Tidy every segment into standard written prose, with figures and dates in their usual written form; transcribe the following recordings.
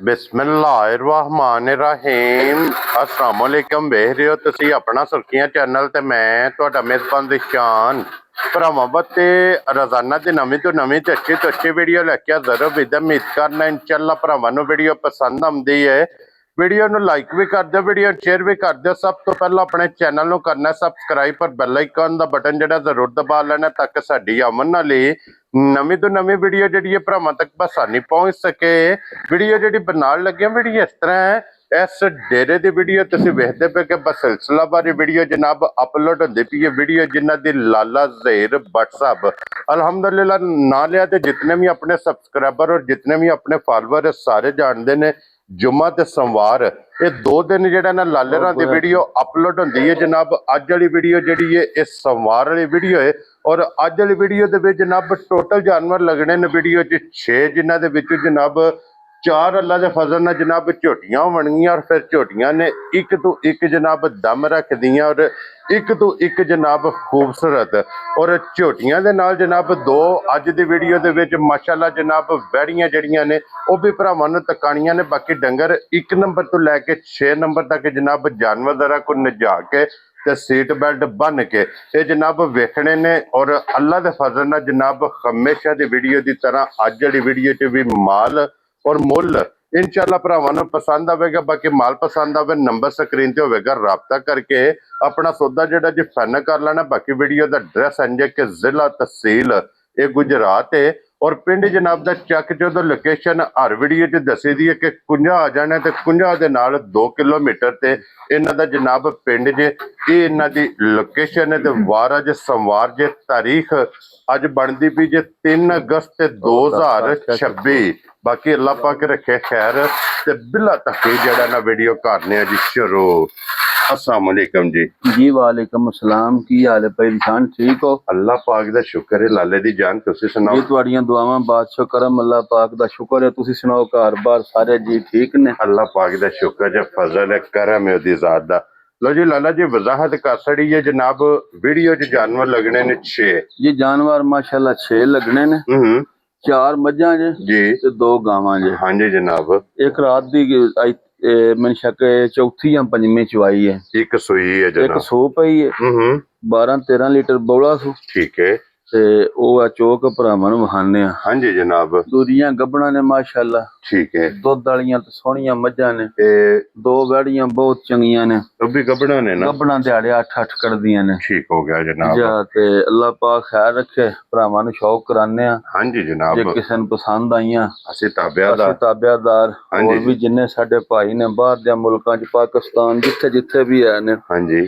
बिस्मिल्लाहिर्रहमानिर्रहीम अस्सलाम वालेकुम। वेख रहे हो तुसी अपना सुर्खियां चैनल ते मैं तुहाडा मेज़बान दिशान भरावां बत्ते रोजाना दी नवीं तो अच्छी वीडियो लैके हाज़र हो। उम्मीद करना इंशाअल्लाह भरावां नूं वीडियो पसंद आउंदी है। वीडियो नूं लाइक भी कर दो, वीडियो शेयर भी कर दो। सब तो पहला अपने चैनल नूं करना सबसक्राइब पर बैल आइकन दा बटन जिहड़ा जरूर दबा लेना ताकि साडी आमन वाली नवीं तो नवीं वीडियो जिहड़ी भरावां तक आसानी पहुंच सके। वीडियो जिहड़ी बनाउण लगे वीडियो इस तरह है। इस डेरे की वीडियो तुसीं वेखदे पे कि बस सिलसिलावारी वीडियो जनाब अपलोड होंदी पई है। वीडियो जिन्हां दी लाला ज़हीर भट्ट साहब अलहमदुलिल्लाह ना लिया तो जितने भी अपने सबसक्राइबर और जितने भी अपने फॉलोअर सारे जानते हैं। जुम्मा ते सोमवार ये 2 दिन जिहड़ा ना लाले रां दी वीडियो अपलोड होंदी है। जनाब अज वाली वीडियो जिहड़ी है इस सोमवार वाली वीडियो है और अज वाली वीडियो दे विच जनाब टोटल जानवर लगने ने वीडियो च 6 जिन्हां दे विच जनाब 4 अल्लाह के फजल नाल जनाब झोटियां बनगियां और फिर झोटियां ने एक तो एक जनाब दम रख दियां और एक तो एक जनाब खूबसूरत और झोटियां दे नाल जनाब 2 अज दी वीडियो दे विच माशाअल्लाह जनाब वैड़ियां जड़ियां ने वो भी भरावां नूं तकाणियां ने। बाकी डंगर 1 नंबर तो लैके 6 नंबर तक जनाब जानवर दरा को नजा के ते सीट बेल्ट बन के ये जनाब वेखने ने और अल्लाह के फजल नाल जनाब हमेशा दी वीडियो की तरह अज वाली वीडियो च भी माल और मुल इंशाअल्लाह भरावां नूं पसंद आवेगा। बाकी माल पसंद आवे नंबर स्क्रीन ते होवेगा, राबता करके अपना सौदा जिहड़ा जी फाइनल कर लेना। बाकी वीडियो का एड्रैस इंज के जिला तहसील ये गुजरात है और पिंड जनाब दा चक चौधर लोकेशन हर वीडियो च दसी दी है कि कुंजा आ जाना ते कुंजा दे नाल 2 किलोमीटर ते इन्हां दा जनाब पिंड जे ये इन्हां दी लोकेशन है ते वार अज सोमवार जे तारीख अज बनती पई जे 3 अगस्त 2026। बाकी अल्लाह पाक रखे खैर ते बिला धक्के जड़ा ना वीडियो करने जी शुरू। अस्सलाम वालेकुम जी। जी वालेकुम अस्सलाम। की हाल है भाई इंसान, ठीक हो? अल्लाह पाक दा शुक्र है लाले दी जान, तुसी सुनाओ? जी तुहाड़ियां दुआवां बादशाह करम अल्लाह पाक दा शुक्र है। तुसी सुनाओ घर बार सारे जी ठीक ने? अल्लाह पाक दा शुक्र है, फजल है, करम है ओदी जात दा। लो जी लाला जी वजाहत कर छड़ी है जनाब वीडियो च जानवर लगने ने 6 जी जानवर माशाल्लाह 6 लगने ने। 4 मज्जां जे जी ते 2 गावां जे। हाँ जी जनाब। एक रात दी मैंने शक चौथी या पंजवीं चवाई है। एक सूई है जनाब, एक सो पई है 12-13 लीटर बौला सो। ठीक है ते ओ चौक भरावां नूं वखाने। हाँ जी जनाब। दूरियां गब्बड़ां ने माशाल्लाह, ठीक है। दुध वालियां ते सोहणियां मज्जां ने। ते 2 वैड़ियां बहुत चंगियां ने। वो भी गबड़ा ने ना? गब्बड़ां दिहाड़े 8-8 करदियां ने। ठीक हो गया जनाब। जा ते अल्लाह पाक खैर रखे, भरावां नूं शौक कराने आ। हाँ जी जनाब। जे किसे नूं पसंद आईयां असी ताबियादार असीं ताबियादार हाँ और जी भी जिन्ने साडे भाई ने बाहर दे मुल्कां च पाकिस्तान जिथे जिथे भी है ने हाँ जी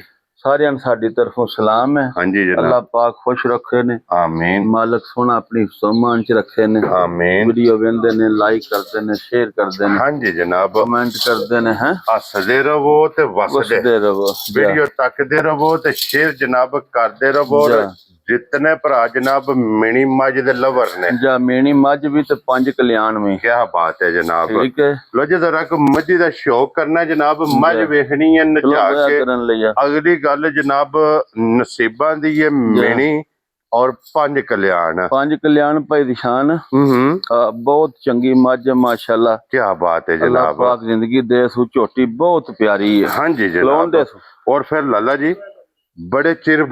सारियां साडी तरफों सलाम है। हाँ जी जनाब। अल्लाह पाक खुश रखे ने, आमीन। मालक सोना अपनी सम्मान च रखे ने। आमीन। वीडियो वेंदे ने, लाइक करते ने, शेयर करते ने, हाँ जी जनाब। कमेंट करते ने। हैं हसदे रवो ते वसदे रहो। वीडियो तकदे रवो ते शेयर जनाब करदे रवो और जितने भरा जनाब मिनी मझ दे लवर ने जा मेनी मझ भी ते 5 कल्याण में। क्या बात है जनाब। ठीक है। लो जी जरा को मझी दा शौक करना जनाब, मझ वेखनी है नचा के। अगली गल जनाब नसीबां दी है मिनी और 5 कल्याण। 5 कल्याण भाई दिशान बहुत चंगी मझ माशाल्लाह। क्या बात है अल्लाह जनाब। पाक जिंदगी दे सु, झोटी बहुत प्यारी है। हाँ जी जनाब। और फिर लाला जी बड़े चिर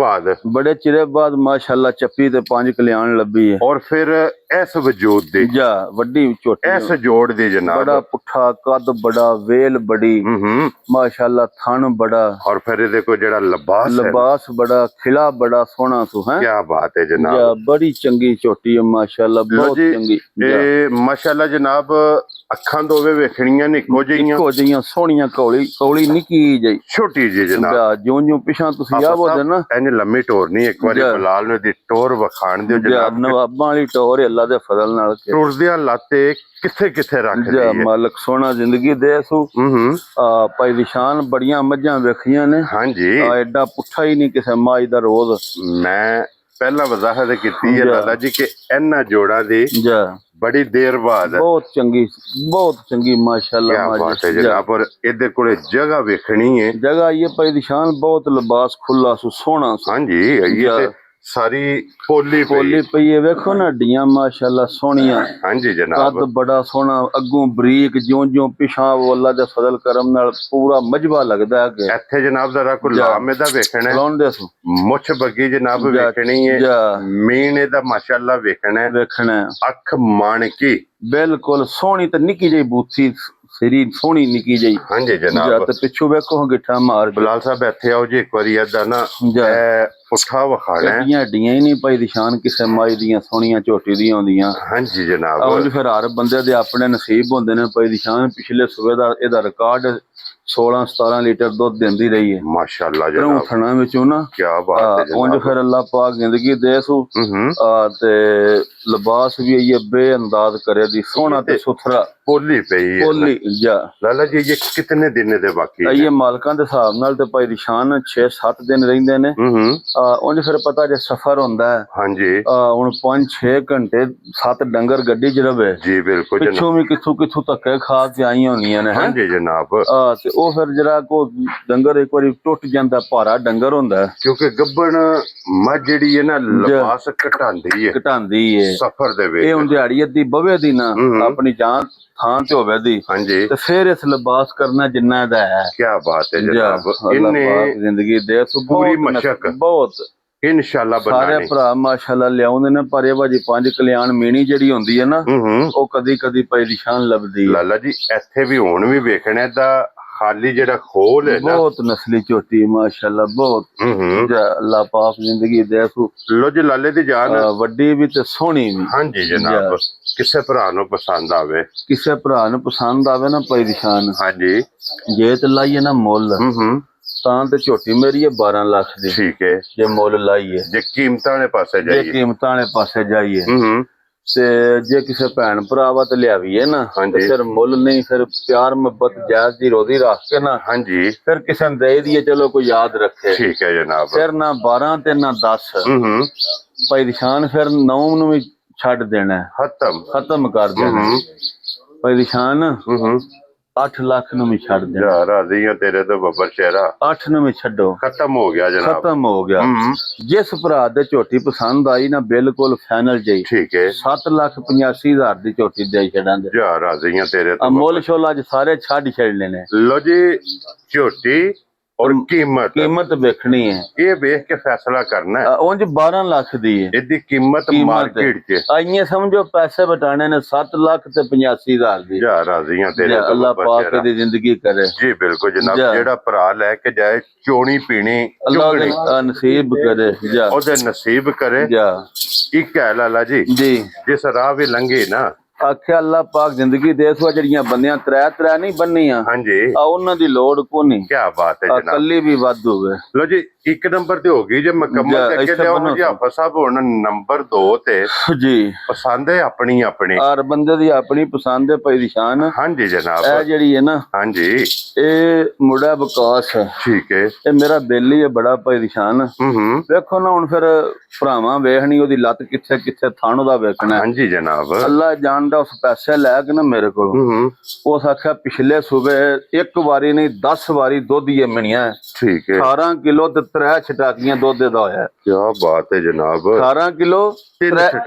बाद माशाल्लाह चप्पी ते 5 कल्याण लभी है। और फिर इस वजूद दी जा वड्डी झोटी इस जोड़ दी जनाब। बड़ा पुठा कद बड़ा, वेल बड़ी माशाल्लाह, थन बड़ा और फिर देखो जड़ा लिबास बड़ा, खिला बड़ा सोहना सु है। क्या बात है जनाब। बड़ी चंगी झोटी है माशाल्लाह, बहुत चंगी। माशाल्लाह जनाब अखां दोवे वेखणियां ने इक्को जिहियां सोहणियां, कौली निक्की जी छोटी जी जनाब। ज्यों पिछां तुसीं आवो ना इंज लम्मी टोर नहीं, एक बारी बलाल ने दी टोर वखाण दियो जनाब। नवाबां वाली टोर अल्लाह दे फजल नाल टुरदियां लाते किथे किथे रख दी है। मालक सोना जिंदगी दे सु। भाई निशान बड़ियां मज्जां वेखियां ने। हाँ जी। एडा पुठा ही नहीं किसे माई दा रोज। मैं पहला वजाहत की है लाला जी के इन्हां जोड़ा दी बड़ी देर बाद बहुत चंगी माशाल्लाह। क्या बात है जनाब। और इधर कोले जगह वेखनी है, जगह ये भाई निशान बहुत लिबास खुला सु, सोहना सु। हाँ जी ये ਸਾਰੀ ਪੋਲੀ ਪੋਲੀ ਪਈ ਹੈ, ਵੇਖੋ ਨਾ ਹੱਡੀਆਂ ਮਾਸ਼ਾਅੱਲਾ ਸੋਹਣੀਆਂ। ਹਾਂਜੀ ਜਨਾਬ, ਕੱਦ ਬੜਾ ਸੋਹਣਾ, ਅੱਗੋਂ ਬਰੀਕ, ਜਿਉਂ ਪਿਛਾਂ ਅੱਲਾ ਦੇ ਫਜ਼ਲ ਕਰਮ ਨਾਲ ਪੂਰਾ ਮਜਬਾ ਲੱਗਦਾ ਹੈ ਕਿ ਇੱਥੇ ਜਨਾਬ ਜ਼ਰਾ ਕੋ ਲਾਮ ਇਹਦਾ ਵੇਖਣਾ, ਲਾਉਂਦੇ ਸੋ ਮੁੱਛ ਬੱਗੀ ਜਨਾਬ ਵੇਖਣੀ ਹੈ, ਮੀਨ ਇਹਦਾ ਮਾਸ਼ਾਅੱਲਾ ਵੇਖਣਾ, ਅੱਖ ਮਾਣਕੀ ਬਿਲਕੁਲ ਸੋਹਣੀ ਤੇ ਨਿੱਕੀ ਜਿਹੀ ਬੂਥੀ ਸਿਰੀ ਸੋਹਣੀ ਨਿੱਕੀ ਜਿਹੀ। ਹਾਂਜੀ ਜਨਾਬ, ਤੇ ਪਿੱਛੋਂ ਵੇਖੋ ਗਿੱਠਾ ਮਾਰ ਬਲਾਲ ਸਾਹਿਬ ਇੱਥੇ ਆਓ ਜੀ ਇੱਕ ਵਾਰੀ ਏਦਾਂ ਨਾ ਪੁੱਠਾ ਵਿਖਾਣਾ, ਹੱਡੀਆਂ ਹੀ ਨਹੀਂ ਪਈ ਨਿਸ਼ਾਨ ਕਿਸੇ ਮਾਈ ਦੀਆਂ ਸੋਹਣੀਆਂ ਝੋਟੀ ਦੀਆਂ ਹੁੰਦੀਆਂ। ਹਾਂਜੀ ਜਨਾਬ, ਉਂਝ ਫਿਰ ਹਰ ਬੰਦੇ ਦੇ ਆਪਣੇ ਨਸੀਬ ਹੁੰਦੇ ਨੇ। ਪਈ ਨਿਸ਼ਾਨ ਪਿਛਲੇ ਸੂਬੇ ਦਾ ਇਹਦਾ ਰਿਕਾਰਡ 16-17 ਲੀਟਰ ਦੁੱਧ ਦਿੰਦੀ ਰਹੀ ਹੈ ਮਾਸ਼ਾਅੱਲਾ ਜਨਾਬ, ਥਣਾ ਵਿੱਚੋਂ ਨਾ। ਕੀ ਬਾਤ ਹੈ ਜਨਾਬ, ਉਂਝ ਫਿਰ ਅੱਲਾਹ ਪਾਕ ਜ਼ਿੰਦਗੀ ਦੇ ਸੂ ਤੇ ਲਿਬਾਸ ਵੀ ਇਹ ਬੇਅੰਦਾਜ਼ ਕਰੇ ਦੀ, ਸੋਹਣਾ ਤੇ ਸੁਥਰਾ ਪੋਲੀ ਪਈ ਹੈ। ਪੋਲੀ ਜਾ ਲਾਲਾ ਜੀ ਇਹ ਕਿਤਨੇ ਦਿਨ ਦੇ ਬਾਕੀ ਇਹ ਮਾਲਕਾਂ ਦੇ ਹਿਸਾਬ ਨਾਲ ਤੇ ਭਾਈ ਨਿਸ਼ਾਨ 6-7 ਦਿਨ ਰਹਿੰਦੇ ਨੇ। ਉਂਝ ਫਿਰ ਪਤਾ ਜੇ ਸਫ਼ਰ ਹੁੰਦਾ ਹੈ, ਹਾਂਜੀ ਹੁਣ 5-6 ਘੰਟੇ 7 ਡੰਗਰ ਗੱਡੀ ਚ ਰਵੇ ਜੀ, ਬਿਲਕੁਲ ਪਿੱਛੋਂ ਵੀ ਕਿੱਥੋਂ ਧੱਕੇ ਖਾ ਕੇ ਆਈਆਂ ਹੁੰਦੀਆਂ ਨੇ। ਹਾਂਜੀ ਜਨਾਬ, ਤੇ ਉਹ ਫਿਰ ਜਰਾ ਕੋ ਡੰਗਰ ਇੱਕ ਵਾਰੀ ਟੁੱਟ ਜਾਂਦਾ, ਭਾਰਾ ਡੰਗਰ ਹੁੰਦਾ, ਕਿਉਂਕਿ ਗੱਬਣ ਮੱਝ ਜਿਹੜੀ ਹੈ ਨਾ ਲਿਬਾਸ ਘਟਾਉਂਦੀ ਹੈ ਸਫ਼ਰ ਦੇ ਵਿੱਚ। ਇਹ ਹੁਣ ਦਿਹਾੜੀ ਅੱਧੀ ਬਵੇ ਦੀ ਨਾ ਆਪਣੀ ਜਾਨ ਥਾਂ ਤੇ ਹੋਵੇ ਦੀ, ਹਾਂਜੀ, ਤੇ ਫਿਰ ਇਸ ਲਿਬਾਸ ਕਰਨਾ ਜਿੰਨਾ ਦਾ ਹੈ। ਕੀ ਬਾਤ ਹੈ ਜਨਾਬ, ਇਹਨੇ ਜ਼ਿੰਦਗੀ ਦੇ ਪੂਰੀ ਮਸ਼ਕ ਬਹੁਤ ਇਨਸ਼ਾਅੱਲਾ ਸਾਰੇ ਭਰਾ ਮਾਸ਼ਾਅੱਲਾ ਲਿਆਉਂਦੇ ਨੇ। ਪਰ ਇਹ ਵਾਜੀ 5 ਕਲਿਆਣ ਮੀਣੀ ਜਿਹੜੀ ਹੁੰਦੀ ਹੈ ਨਾ, ਉਹ ਕਦੀ ਕਦੀ ਪਈ ਨਿਸ਼ਾਨ ਲੱਭਦੀ ਹੈ। ਲਾਲਾ ਜੀ ਇੱਥੇ ਵੀ ਹੁਣ ਵੀ ਵੇਖਣਾ ਦਾ ਖਾਲੀ ਜਿਹੜਾ ਖੋਲ ਹੈ ਨਾ, ਬਹੁਤ ਨਸਲੀ ਝੋਟੀ ਮਾਸ਼ਾਅੱਲਾ, ਬਹੁਤ ਅੱਲਾਹ ਪਾਕ ਜ਼ਿੰਦਗੀ ਦੇ ਸੂ। ਲੋ ਜੀ ਲਾਲੇ ਦੀ ਜਾਨ, ਵੱਡੀ ਵੀ ਤੇ ਸੋਹਣੀ ਵੀ। ਹਾਂਜੀ ਜਨਾਬ, ਕਿਸੇ ਭਰਾ ਨੂੰ ਪਸੰਦ ਆਵੇ, ਕਿਸੇ ਭਰਾ ਨੂੰ ਪਸੰਦ ਆਵੇ ਨਾ ਪਈ ਨਿਸ਼ਾਨ, ਹਾਂਜੀ ਜੇ ਤੇ ਲਾਈਏ ਨਾ ਮੁੱਲ ਤਾਂ ਤੇ ਝੋਟੀ ਮੇਰੀ ਹੈ 12 ਲੱਖ ਦੀ। ਠੀਕ ਹੈ, ਜੇ ਮੁੱਲ ਲਾਈਏ, ਜੇ ਕੀਮਤਾਂ ਵਾਲੇ ਪਾਸੇ ਜਾਈਏ, ਤੇ ਜੇ ਕਿਸੇ ਭੈਣ ਭਰਾ ਵਾ ਤੇ ਲਿਆਵੀਏ ਨਾ, ਫਿਰ ਮੁੱਲ ਨਹੀਂ, ਫਿਰ ਪਿਆਰ ਮੁਹੱਬਤ ਜਾਇਜ਼ ਦੀ ਰੋਜ਼ੀ ਰੱਖ ਕੇ ਨਾ, ਹਾਂਜੀ, ਫਿਰ ਕਿਸੇ ਨੂੰ ਦੇ ਦਈਏ, ਚਲੋ ਕੋਈ ਯਾਦ ਰੱਖੇ। ਠੀਕ ਹੈ ਜਨਾਬ, ਫਿਰ ਨਾ 12 ਤੇ ਨਾ 10 ਭਾਈ ਨਿਸ਼ਾਨ, ਫਿਰ 9 ਨੂੰ ਵੀ ਛੱਡ ਦੇਣਾ, ਖਤਮ ਕਰ ਦੇਣਾ ਭਾਈ ਨਿਸ਼ਾਨ। 8 ਲੱਖ ਨੂੰ ਵੀ ਛੱਡ ਦੇਣਾ। ਰਾਜ਼ੀ ਆ ਤੇਰੇ ਤੋਂ ਬੱਬਰ ਸ਼ਹਿਰਾ, 8 ਨੂੰ ਵੀ ਛੱਡੋ, ਖਤਮ ਹੋ ਗਿਆ ਜਨਾਬ, ਖਤਮ ਹੋ ਗਿਆ। ਜਿਸ ਭਰਾ ਦੇ ਝੋਟੀ ਪਸੰਦ ਆਈ ਨਾ, ਬਿਲਕੁਲ ਫਾਈਨਲ ਜਾਈ। ਠੀਕ ਹੈ, 7,85,000 ਦੀ ਝੋਟੀ ਦੇ ਛੱਡਾਂਗੇ। ਰਾਜ਼ੀ ਆ ਤੇਰੇ ਤੋਂ, ਮੁੱਲ ਸ਼ੋਲ ਅੱਜ ਸਾਰੇ ਛੱਡ ਛੱਡਨੇ ਨੇ। ਲੋ ਜੀ ਝੋਟੀ और कीमत देखनी है, ये देख के फैसला करना है। उंज 12 लाख दी है इसकी कीमत मार्केट च, आइए समझो पैसे बटाने ने 7 लाख ते 85,000 दी। जा राजी हां तेरे, अल्लाह पाक दी जिंदगी करे जी। बिल्कुल जनाब, जेड़ा भरा लेके जाए चोणी पीनी अल्लाह नसीब करे, जा ओदे नसीब करे। जा एक है लाला जी जिस राह भी लंघे ना, आख्या अल्लाह पाक जिंदगी दे सो, जड़ियां बंदियां त्रै नहीं बननियां, ਹਾਂਜੀ ਉਹਨਾਂ ਦੀ ਲੋੜ को नहीं। क्या बात है जनाब, कल्ली भी वाद हो गए। लो जी, एक नंबर ते हो गई जे मुकम्मल, ते अगे जाओ जी हाफिज साहब हुन नंबर 2 ते जी पसंद है अपनी हर बंदे दी अपनी पसंद है भाई निशान। ਹਾਂਜੀ जनाब, ਇਹ ਜਿਹੜੀ है ना, ਹਾਂਜੀ ਇਹ ਮੁੰਡਾ ਵਿਕਾਸ है। ठीक है, ਇਹ ਮੇਰਾ ਬੇਲੀ है बड़ा भाई निशान। ਵੇਖੋ ਨਾ ਹੁਣ ਫਿਰ ਭਰਾਵਾਂ ਵੇਖਣੀ ਉਹਦੀ ਲੱਤ ਕਿੱਥੇ ਕਿੱਥੇ ਥਾਣੋ ਦਾ ਵੇਖਣਾ। ਹਾਂਜੀ ਜਨਾਬ, ਅੱਲਾ ਜਾਣਦਾ। ਉਸ ਪੈਸੇ ਲੈ ਕੇ ਨਾ ਮੇਰੇ ਕੋਲ ਉਸ ਆਖਿਆ ਪਿਛਲੇ ਸੂਬੇ ਇੱਕ ਵਾਰੀ ਨਹੀਂ 10 ਵਾਰੀ ਦੁੱਧ ਹੀ ਮਿਣਿਆ। ਠੀਕ ਹੈ, 18 ਕਿਲੋ ਤੇ 3 ਛਟਾਕੀਆਂ ਦੁੱਧ ਦਾ ਹੋਇਆ। ਕੀ ਬਾਤ ਹੈ ਜਨਾਬ, 18 ਕਿਲੋ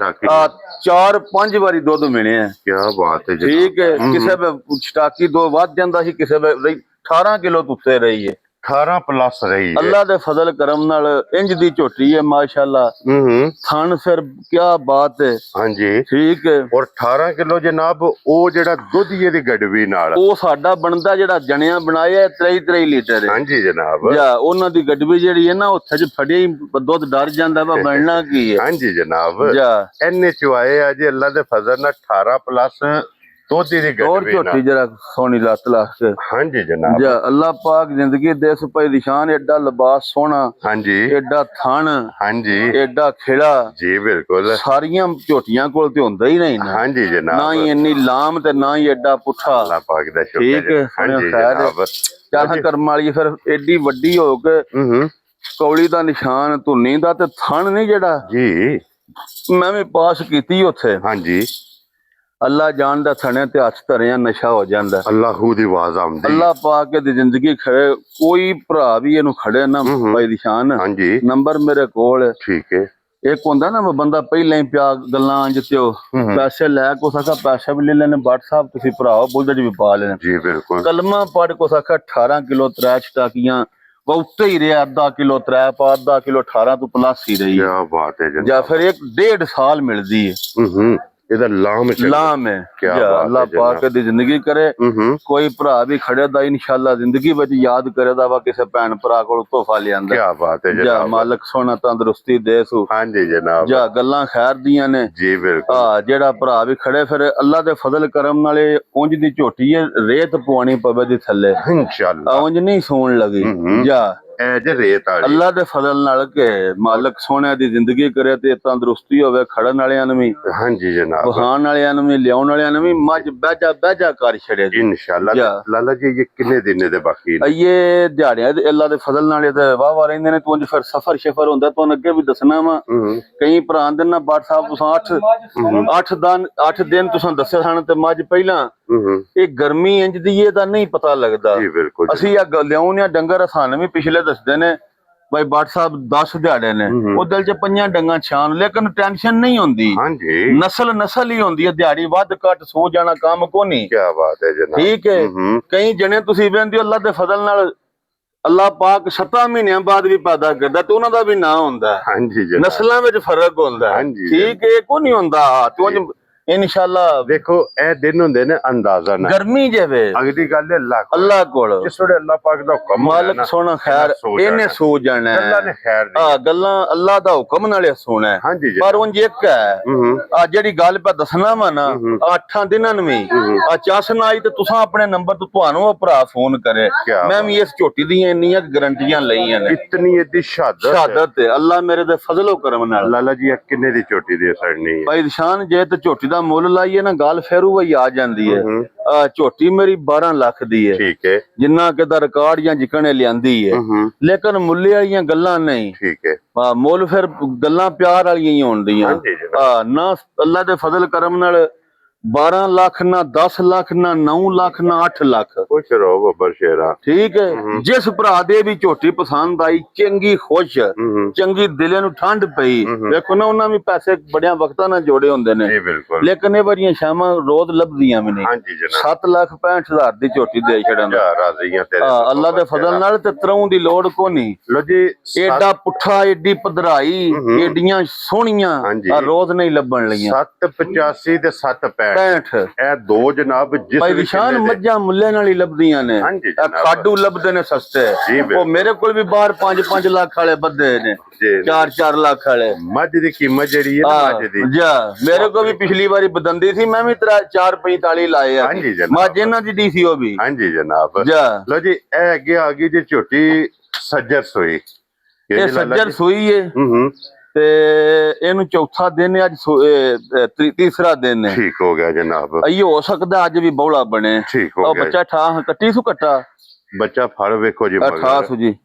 4-5 ਵਾਰੀ ਦੁੱਧ ਮਿਣਿਆ। ਕੀ ਬਾਤ ਹੈ। ਠੀਕ ਹੈ, ਕਿਸੇ ਵੇ ਛਟਾਕੀ 2 ਵੱਧ ਜਾਂਦਾ ਸੀ, ਕਿਸੇ ਵੇ 18 ਕਿਲੋ ਤੁੱਤੇ ਰਹੀ ਹੈ, 18 ਪਲੱਸ ਰਹੀ ਹੈ। ਅੱਲਾ ਦੇ ਫਜ਼ਲ ਕਰਮ ਨਾਲ ਇੰਜ ਦੀ ਝੋਟੀ ਹੈ ਮਾਸ਼ਾਅੱਲਾ। ਥਣ ਫਿਰ ਕੀ ਬਾਤ ਹੈ। ਹਾਂਜੀ ਠੀਕ ਹੈ, ਔਰ 18 ਕਿਲੋ ਜਨਾਬ ਉਹ ਜਿਹੜਾ ਦੁੱਧ ਇਹਦੀ ਗੜਵੀ ਨਾਲ ਉਹ ਸਾਡਾ ਬਣਦਾ ਜਿਹੜਾ ਜਣਿਆ ਬਣਾਇਆ 23 ਲੀਟਰ। ਹਾਂਜੀ ਜਨਾਬ, ਜਾਂ ਉਹਨਾਂ ਦੀ ਗੜਵੀ ਜਿਹੜੀ ਹੈ ਨਾ, ਉੱਥੇ ਚ ਫੜੀ ਦੁੱਧ ਡਰ ਜਾਂਦਾ ਵਾ ਬਣਨਾ ਕੀ ਹੈ। ਹਾਂਜੀ ਜਨਾਬ, ਜਾਂ ਇੰਨੇ ਚੁਆਏ ਆ ਜੀ ਅੱਲਾ ਦੇ ਫਜ਼ਲ ਨਾਲ 18 ਪਲੱਸ ਤੋਤੀ ਦੀ ਗੱਡੀ ਝੋਟੀ ਜਰਾ ਸੋਹਣੀ ਲੱਤ ਲਾ ਕੇ। ਹਾਂਜੀ ਜਨਾਬ, ਜਾ ਅੱਲਾਹ ਪਾਕ ਜ਼ਿੰਦਗੀ ਦੇ ਇਸ ਭਾਈ ਨਿਸ਼ਾਨ। ਐਡਾ ਲਿਬਾਸ ਸੋਹਣਾ, ਹਾਂਜੀ ਐਡਾ ਥਣ, ਹਾਂਜੀ ਐਡਾ ਖੇੜਾ ਜੀ। ਬਿਲਕੁਲ, ਸਾਰੀਆਂ ਝੋਟੀਆਂ ਕੋਲ ਤੇ ਹੁੰਦਾ ਹੀ ਨਹੀਂ ਨਾ। ਹਾਂਜੀ ਜਨਾਬ, ਨਾ ਹੀ ਇੰਨੀ ਲਾਮ ਤੇ ਨਾ ਹੀ ਐਡਾ ਪੁੱਠਾ। ਅੱਲਾਹ ਪਾਕ ਦਾ ਸ਼ੁਕਰ। ਠੀਕ ਹੈ, ਖੈਰ ਚਾਹ ਕਰਮ ਵਾਲੀ ਫਿਰ ਐਡੀ ਵੱਡੀ ਹੋ ਕੇ ਕੌਲੀ ਦਾ ਨਿਸ਼ਾਨ, ਧੁੰਨੀ ਦਾ ਤੇ ਥਣ ਨਹੀਂ ਜਿਹੜਾ ਜੀ, ਮੈਂ ਵੀ ਪਾਸ ਕੀਤੀ ਉੱਥੇ। ਹਾਂਜੀ, ਅੱਲਾ ਜਾਣਦਾ ਥਣੇ ਤੇ ਹੱਥ ਧਰਿਆ ਨਸ਼ਾ ਹੋ ਜਾਂਦਾ। ਅੱਲਾਹੂ ਦੀ ਆਵਾਜ਼ ਆਉਂਦੀ। ਅੱਲਾ ਪਾਕ ਦੀ ਜ਼ਿੰਦਗੀ ਖੜੇ ਕੋਈ ਭਰਾ ਵੀ ਇਹਨੂੰ ਖੜੇ ਨਾ ਭਾਈ ਨਿਸ਼ਾਨ। ਹਾਂਜੀ, ਨੰਬਰ ਮੇਰੇ ਕੋਲ। ਠੀਕ ਹੈ, ਇੱਕ ਹੁੰਦਾ ਨਾ ਬੰਦਾ ਪਹਿਲਾਂ ਹੀ ਪਿਆ ਗੱਲਾਂ ਜਿੱਤੇ ਪੈਸੇ ਲੈ ਕੋ ਸਕਾ ਪੈਸੇ ਵੀ ਲੈ ਲੈਣੇ WhatsApp ਤੁਸੀਂ ਭਰਾਓ ਬੁੱਧ ਜੀ ਵੀ ਪਾ ਲੈਣੇ ਜੀ ਬਿਲਕੁਲ ਕਲਮਾ ਪੜ ਕੋ ਸਕਾ 18 ਕਿਲੋ ਤ੍ਰੈ ਚਟਾਕੀਆਂ ਉੱਤੇ ਹੀ ਰਿਹਾ ਅੱਧਾ ਕਿਲੋ ਤ੍ਰੈ ਪਾ ਅੱਧਾ ਕਿਲੋ 18 ਤੋਂ ਪਲੱਸ ਹੀ ਰਹੀ ਕੀ ਬਾਤ ਹੈ ਜਾਂ ਫਿਰ ਇੱਕ 1.5 ਸਾਲ ਮਿਲਦੀ ਹੈ ਇਹਦਾ ਲਾਮ ਹੈ ਅੱਲਾਹ ਪਾਕ ਦੀ ਜ਼ਿੰਦਗੀ ਕਰੇ ਕੋਈ ਭਰਾ ਵੀ ਖੜੇ ਦਾ ਇਨਸ਼ਾਅੱਲਾ ਜ਼ਿੰਦਗੀ ਵਿੱਚ ਯਾਦ ਕਰੇਦਾ ਵਾ ਕਿਸੇ ਭੈਣ ਭਰਾ ਕੋਲ ਤੋਹਫਾ ਲਿਆਂਦਾ ਕੀ ਬਾਤ ਹੈ ਜਨਾਬ ਮਾਲਕ ਸੋਹਣਾ ਤੰਦਰੁਸਤੀ ਦੇ ਸੂ ਹਾਂਜੀ ਜਨਾਬ ਜਾਂ ਗੱਲਾਂ ਖੈਰ ਦੀਆਂ ਨੇ ਜੀ ਬਿਲਕੁਲ ਜਿਹੜਾ ਭਰਾ ਵੀ ਖੜੇ ਫਿਰ ਅੱਲਾਹ ਦੇ ਫਜ਼ਲ ਕਰਮ ਨਾਲੇ ਉਂਝ ਦੀ ਝੋਟੀ ਹੈ ਰੇਤ ਪਵਾਣੀ ਪਵੇ ਦੀ ਥੱਲੇ ਇਨਸ਼ਾਅੱਲਾ ਉਂਝ ਨਹੀਂ ਸੌਣ ਲੱਗੀ ਜਾਂ ਰੇਤ ਵਾਲੀ ਅੱਲਾਹ ਦੇ ਫਜ਼ਲ ਨਾਲ ਕੇ ਮਾਲਕ ਸੋਹਣਿਆਂ ਦੀ ਜ਼ਿੰਦਗੀ ਕਰੇ ਤੇ ਤੰਦਰੁਸਤੀ ਹੋਵੇ ਖੜਨ ਵਾਲਿਆਂ ਨੂੰ ਵੀ ਹਾਂਜੀ ਜਨਾਬ ਬਹਾਨ ਵਾਲਿਆਂ ਨੂੰ ਵੀ ਲਿਆਉਣ ਵਾਲਿਆਂ ਨੂੰ ਵੀ ਮੱਝ ਬਹਿਜਾ ਕਰ ਛੜੇ ਇਨਸ਼ਾਅੱਲਾ ਲਾਲਾ ਜੀ ਇਹ ਕਿੰਨੇ ਦਿਨ ਦੇ ਬਾਕੀ ਨੇ ਇਹ ਦਿਹਾੜਿਆਂ ਦੇ ਅੱਲਾਹ ਦੇ ਫਜ਼ਲ ਨਾਲ ਤੇ ਵਾਹ ਰਹਿੰਦੇ ਨੇ ਤੂੰ ਫਿਰ ਸਫਰ ਸ਼ਫਰ ਹੁੰਦਾ ਤੂੰ ਅੱਗੇ ਵੀ ਦੱਸਣਾ ਵਾ ਕਈ ਭਰਾ ਦੇ ਨਾ ਬਾਟ ਸਾਹਿਬ ਤੁਸੀਂ 8 ਦਿਨ ਤੁਸੀਂ ਦੱਸਿਆ ਸਨ ਤੇ ਮੱਝ ਪਹਿਲਾਂ ਇਹ ਗਰਮੀ ਇੰਜ ਦੀ ਇਹਦਾ ਨਹੀਂ ਪਤਾ ਲੱਗਦਾ ਜੀ ਬਿਲਕੁਲ ਅਸੀਂ ਆ ਲਿਆਉਣੇ ਆ ਡੰਗਰ ਸਾਨੂੰ ਵੀ ਪਿਛਲੇ ਦੱਸਦੇ ਨੇ ਭਾਈ ਬਾਟ ਸਾਹਿਬ 10 ਦਿਹਾੜੇ ਨੇ ਉਹ ਦਿਲ ਚ 5 ਡੰਗਾਂ ਛਾਨ ਲੇਕਿਨ ਟੈਨਸ਼ਨ ਨਹੀਂ ਹੁੰਦੀ ਹਾਂਜੀ ਨਸਲ ਹੀ ਹੁੰਦੀ ਹੈ ਦਿਹਾੜੀ ਵੱਧ ਘੱਟ ਸੋ ਜਾਣਾ ਕੰਮ ਕੋ ਨਹੀਂ ਕੀ ਬਾਤ ਹੈ ਜਨਾਬ ਠੀਕ ਹੈ ਕਈ ਜਣੇ ਤੁਸੀਂ ਵੇਖਦੇ ਹੋ ਅੱਲਾਹ ਦੇ ਫਜ਼ਲ ਨਾਲ ਅੱਲਾਹ ਪਾਕ 7 ਮਹੀਨਿਆਂ ਬਾਅਦ ਵੀ ਪੈਦਾ ਕਰਦਾ ਤੇ ਉਹਨਾਂ ਦਾ ਵੀ ਨਾਂ ਹੁੰਦਾ ਹਾਂਜੀ ਜਨਾਬ ਨਸਲਾਂ ਵਿੱਚ ਫਰਕ ਹੁੰਦਾ ਠੀਕ ਹੈ ਕੋ ਨਹੀਂ ਹੁੰਦਾ ਤੂੰ ਇਨਸ਼ਾਅੱਲਾ ਦੇਖੋ ਇਹ ਦਿਨ ਹੁੰਦੇ ਨੇ ਅੰਦਾਜ਼ਾ ਨਾ ਗਰਮੀ ਜਿਵੇਂ ਅਗਲੀ ਗੱਲ ਹੈ ਅੱਲਾਹ ਕੋਲ ਜਿਸ ਵੇਲੇ ਅੱਲਾਹ ਪਾਕ ਦਾ ਹੁਕਮ ਮਾਲਕ ਸੋਹਣਾ ਖੈਰ ਇਹਨੇ ਸੋ ਜਾਣਾ ਅੱਲਾਹ ਨੇ ਖੈਰ ਗੱਲਾਂ ਅੱਲਾਹ ਦਾ ਹੁਕਮ ਨਾਲੇ ਸੋਣਾ ਹਾਂਜੀ ਪਰ ਉਂਝ ਇੱਕ ਹੈ ਆ ਜਿਹੜੀ ਗੱਲ ਪਾ ਦੱਸਣਾ ਵਾ ਨਾ 8 ਦਿਨਾਂ ਨੂੰ ਵੀ ਆ ਚਾਸ ਨਾ ਆਈ ਤੇ ਤੁਸੀਂ ਆਪਣੇ ਨੰਬਰ ਤੋਂ ਤੁਹਾਨੂੰ ਉਹ ਭਰਾ ਫੋਨ ਕਰੇ ਮੈਂ ਵੀ ਇਸ ਝੋਟੀ ਦੀਆਂ ਇੰਨੀਆਂ ਗਰੰਟੀਆਂ ਲਈਆਂ ਨੇ ਇਤਨੀ ਇਹਦੀ ਸ਼ਹਾਦਤ ਹੈ ਅੱਲਾਹ ਮੇਰੇ ਦੇ ਫਜ਼ਲੋ ਕਰਮ ਨਾਲ ਲਾਲਾ ਜੀ ਕਿੰਨੇ ਦੀ ਝੋਟੀ ਦੇ ਸੜਨੀ ਹੈ ਭਾਈ ਨਿਸ਼ਾਨ ਜੇ ਤੇ ਝੋਟੀ ਦਾ ਮੁੱਲ ਲਾਈਏ ਨਾ ਗੱਲ ਫੇਰੂ ਵਈ ਆ ਜਾਂਦੀ ਹੈ ਝੋਟੀ ਮੇਰੀ 12 ਲੱਖ ਦੀ ਹੈ ਠੀਕ ਹੈ ਜਿੰਨਾ ਕਿ ਦਾ ਰਿਕਾਰਡ ਜਾਂ ਜਿਕਣੇ ਲਿਆਂਦੀ ਹੈ ਲੇਕਿਨ ਮੁੱਲੇ ਵਾਲੀਆਂ ਗੱਲਾਂ ਨਹੀਂ ਠੀਕ ਹੈ ਮੁੱਲ ਫਿਰ ਗੱਲਾਂ ਪਿਆਰ ਵਾਲੀਆਂ ਹੀ ਹੋਣਦੀਆਂ ਨਾ ਅੱਲਾ ਦੇ ਫਜ਼ਲ ਕਰਮ ਨਾਲ 12 ਲੱਖ ਨਾ 10 ਲੱਖ ਨਾ 9 ਲੱਖ ਨਾ 8 ਲੱਖ ਖੁਸ਼ ਰਹੋ ਬੱਬਰ ਸ਼ੇਰਾ ਠੀਕ ਹੈ ਜਿਸ ਭਰਾ ਦੇ ਵੀ ਝੋਟੀ ਪਸੰਦ ਆਈ ਚੰਗੀ ਖੁਸ਼ ਚੰਗੀ ਦਿਲੇ ਨੂੰ ਠੰਡ ਪਈ ਵੇਖੋ ਨਾ ਉਹਨਾਂ ਵੀ ਪੈਸੇ ਬੜਿਆਂ ਵਕਤਾਂ ਨਾਲ ਜੋੜੇ ਹੁੰਦੇ ਨੇ ਲੇਕਿਨ ਇਹ ਬੜੀਆਂ ਸ਼ਾਮਾਂ ਰੋਜ਼ ਲੱਭਦੀਆਂ ਵੀ ਨਹੀਂ 7,65,000 ਦੀ ਝੋਟੀ ਦੇ ਛੜਨ ਅੱਲਾ ਦੇ ਫਜ਼ਲ ਨਾਲ ਤੇ ਤਰੋਂ ਦੀ ਲੋੜ ਕੋ ਨਹੀਂ ਲੋ ਜੀ ਏਡਾ ਪੁੱਠਾ ਏਡੀ ਪਧਰਾਈ ਏਡੀਆਂ ਸੋਹਣੀਆਂ ਰੋਜ਼ ਨਹੀਂ ਲੱਭਣ ਲਈਆਂ 785 ਤੇ 765 ਇਹ ਦੋ ਜਨਾਬ ਜਿਸ ਭਾਈ ਨਿਸ਼ਾਨ ਮੱਝਾਂ ਮੁੱਲੇ ਨਾਲ ਹੀ ਲੱਭਦੀਆਂ ਨੇ ਖਾਡੂ ਲੱਭਦੇ ਨੇ ਸਸਤੇ ਉਹ ਮੇਰੇ ਕੋਲ ਵੀ ਬਾਹਰ 5-5 ਲੱਖ ਵਾਲੇ ਬੱਦੇ ਨੇ 4-4 ਲੱਖ ਵਾਲੇ ਮੱਝ ਦੀ ਕੀਮਤ ਜਿਹੜੀ ਹੈ ਮੱਝ ਦੀ ਮੇਰੇ ਕੋਲ ਵੀ ਪਿਛਲੀ ਵਾਰੀ ਬਦੰਦੀ ਸੀ ਮੈਂ ਵੀ 4-45 ਲਾਏ ਆ ਮੱਝ ਇਹਨਾਂ ਦੀ ਡੀ ਸੀ ਉਹ ਵੀ ਹਾਂਜੀ ਜਨਾਬ ਲੋ ਜੀ ਇਹ ਅੱਗੇ ਆ ਗਈ ਜੀ ਝੋਟੀ ਸੱਜਰ ਸੂਈ ਇਹ ਸੱਜਰ ਸੂਈ ਹੈ ਤੇ ਇਹਨੂੰ ਚੌਥਾ ਦਿਨ ਹੈ ਅੱਜ ਤੀਸਰਾ ਦਿਨ ਹੈ ਠੀਕ ਹੋ ਗਿਆ ਜਨਾਬ ਇਹ ਹੋ ਸਕਦਾ ਅੱਜ ਵੀ ਬੌਲਾ ਬਣੇ ਠੀਕ ਹੋ ਗਿਆ ਬੱਚਾ ਠਾਹ ਕੱਟੀ ਸੂ ਕੱਟਾ ਬੱਚਾ ਫੜ ਵੇਖੋ ਜੀ ਠਾਹ ਸੂ ਜੀ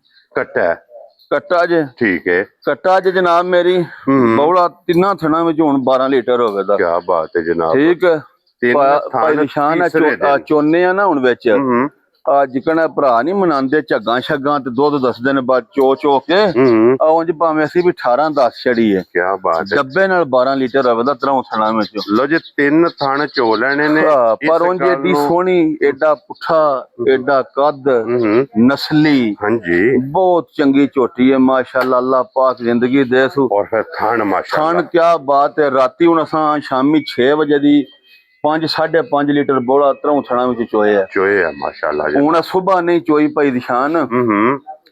ਕੱਟਾ ਜੇ ਠੀਕ ਹੈ ਕੱਟਾ ਜੇ ਜਨਾਬ ਮੇਰੀ ਬੌਲਾ ਤਿੰਨਾਂ ਥਣਾ ਵਿੱਚ ਹੁਣ 12 ਲੀਟਰ ਹੋਵੇਗਾ ਕੀ ਬਾਤ ਹੈ ਜਨਾਬ ਠੀਕ ਹੈ ਭਾਈ ਨਿਸ਼ਾਨ ਚੋਨੇ ਆ ਨਾ ਹੁਣ ਵਿੱਚ ਜਿਕਣਾ ਭਰਾ ਨੀ ਮਨਾਉਂਦੇ ਝੱਗਾਂ ਛੱਗਾਂ ਤੇ ਦੁੱਧ ਦੱਸਦੇ ਨੇ ਬਾਅਦ ਚੋ ਕੇ ਉਂਝ ਭਾਵੇਂ ਅਸੀਂ ਵੀ 18-10 ਛੜੀ ਹੈ ਕੀ ਬਾਤ ਹੈ ਡੱਬੇ ਨਾਲ 12 ਲੀਟਰ ਆਵੇਦਾ ਤਰੋਂ ਥਣਾ ਵਿੱਚ ਲੋ ਜੀ 3 ਥਣ ਚੋ ਲੈਣੇ ਨੇ ਪਰ ਉਂਝ ਏਡੀ ਸੋਹਣੀ ਏਡਾ ਪੁੱਠਾ ਏਡਾ ਕੱਦ ਨਸਲੀ ਹਾਂਜੀ ਬਹੁਤ ਚੰਗੀ ਝੋਟੀ ਹੈ ਮਾਸ਼ਾਅੱਲਾ ਅੱਲਾਹ ਪਾਕ ਜ਼ਿੰਦਗੀ ਦੇ ਸੂ ਔਰ ਫਿਰ ਥਣ ਮਾਸ਼ਾਅੱਲਾ ਥਣ ਕੀ ਬਾਤ ਹੈ ਰਾਤੀ ਹੁਣ ਅਸਾਂ ਸ਼ਾਮੀ 6 ਵਜੇ ਦੀ 5.5 ਲੀਟਰ ਬੋਲਾ ਤਰੋਂ ਥਣਾ ਵਿੱਚ ਚੋਏ ਆ ਮਾਸ਼ਾਅੱਲਾ ਹੁਣ ਸੁਬਾ ਨਹੀਂ ਚੋਈ ਭਾਈ ਨਿਸ਼ਾਨ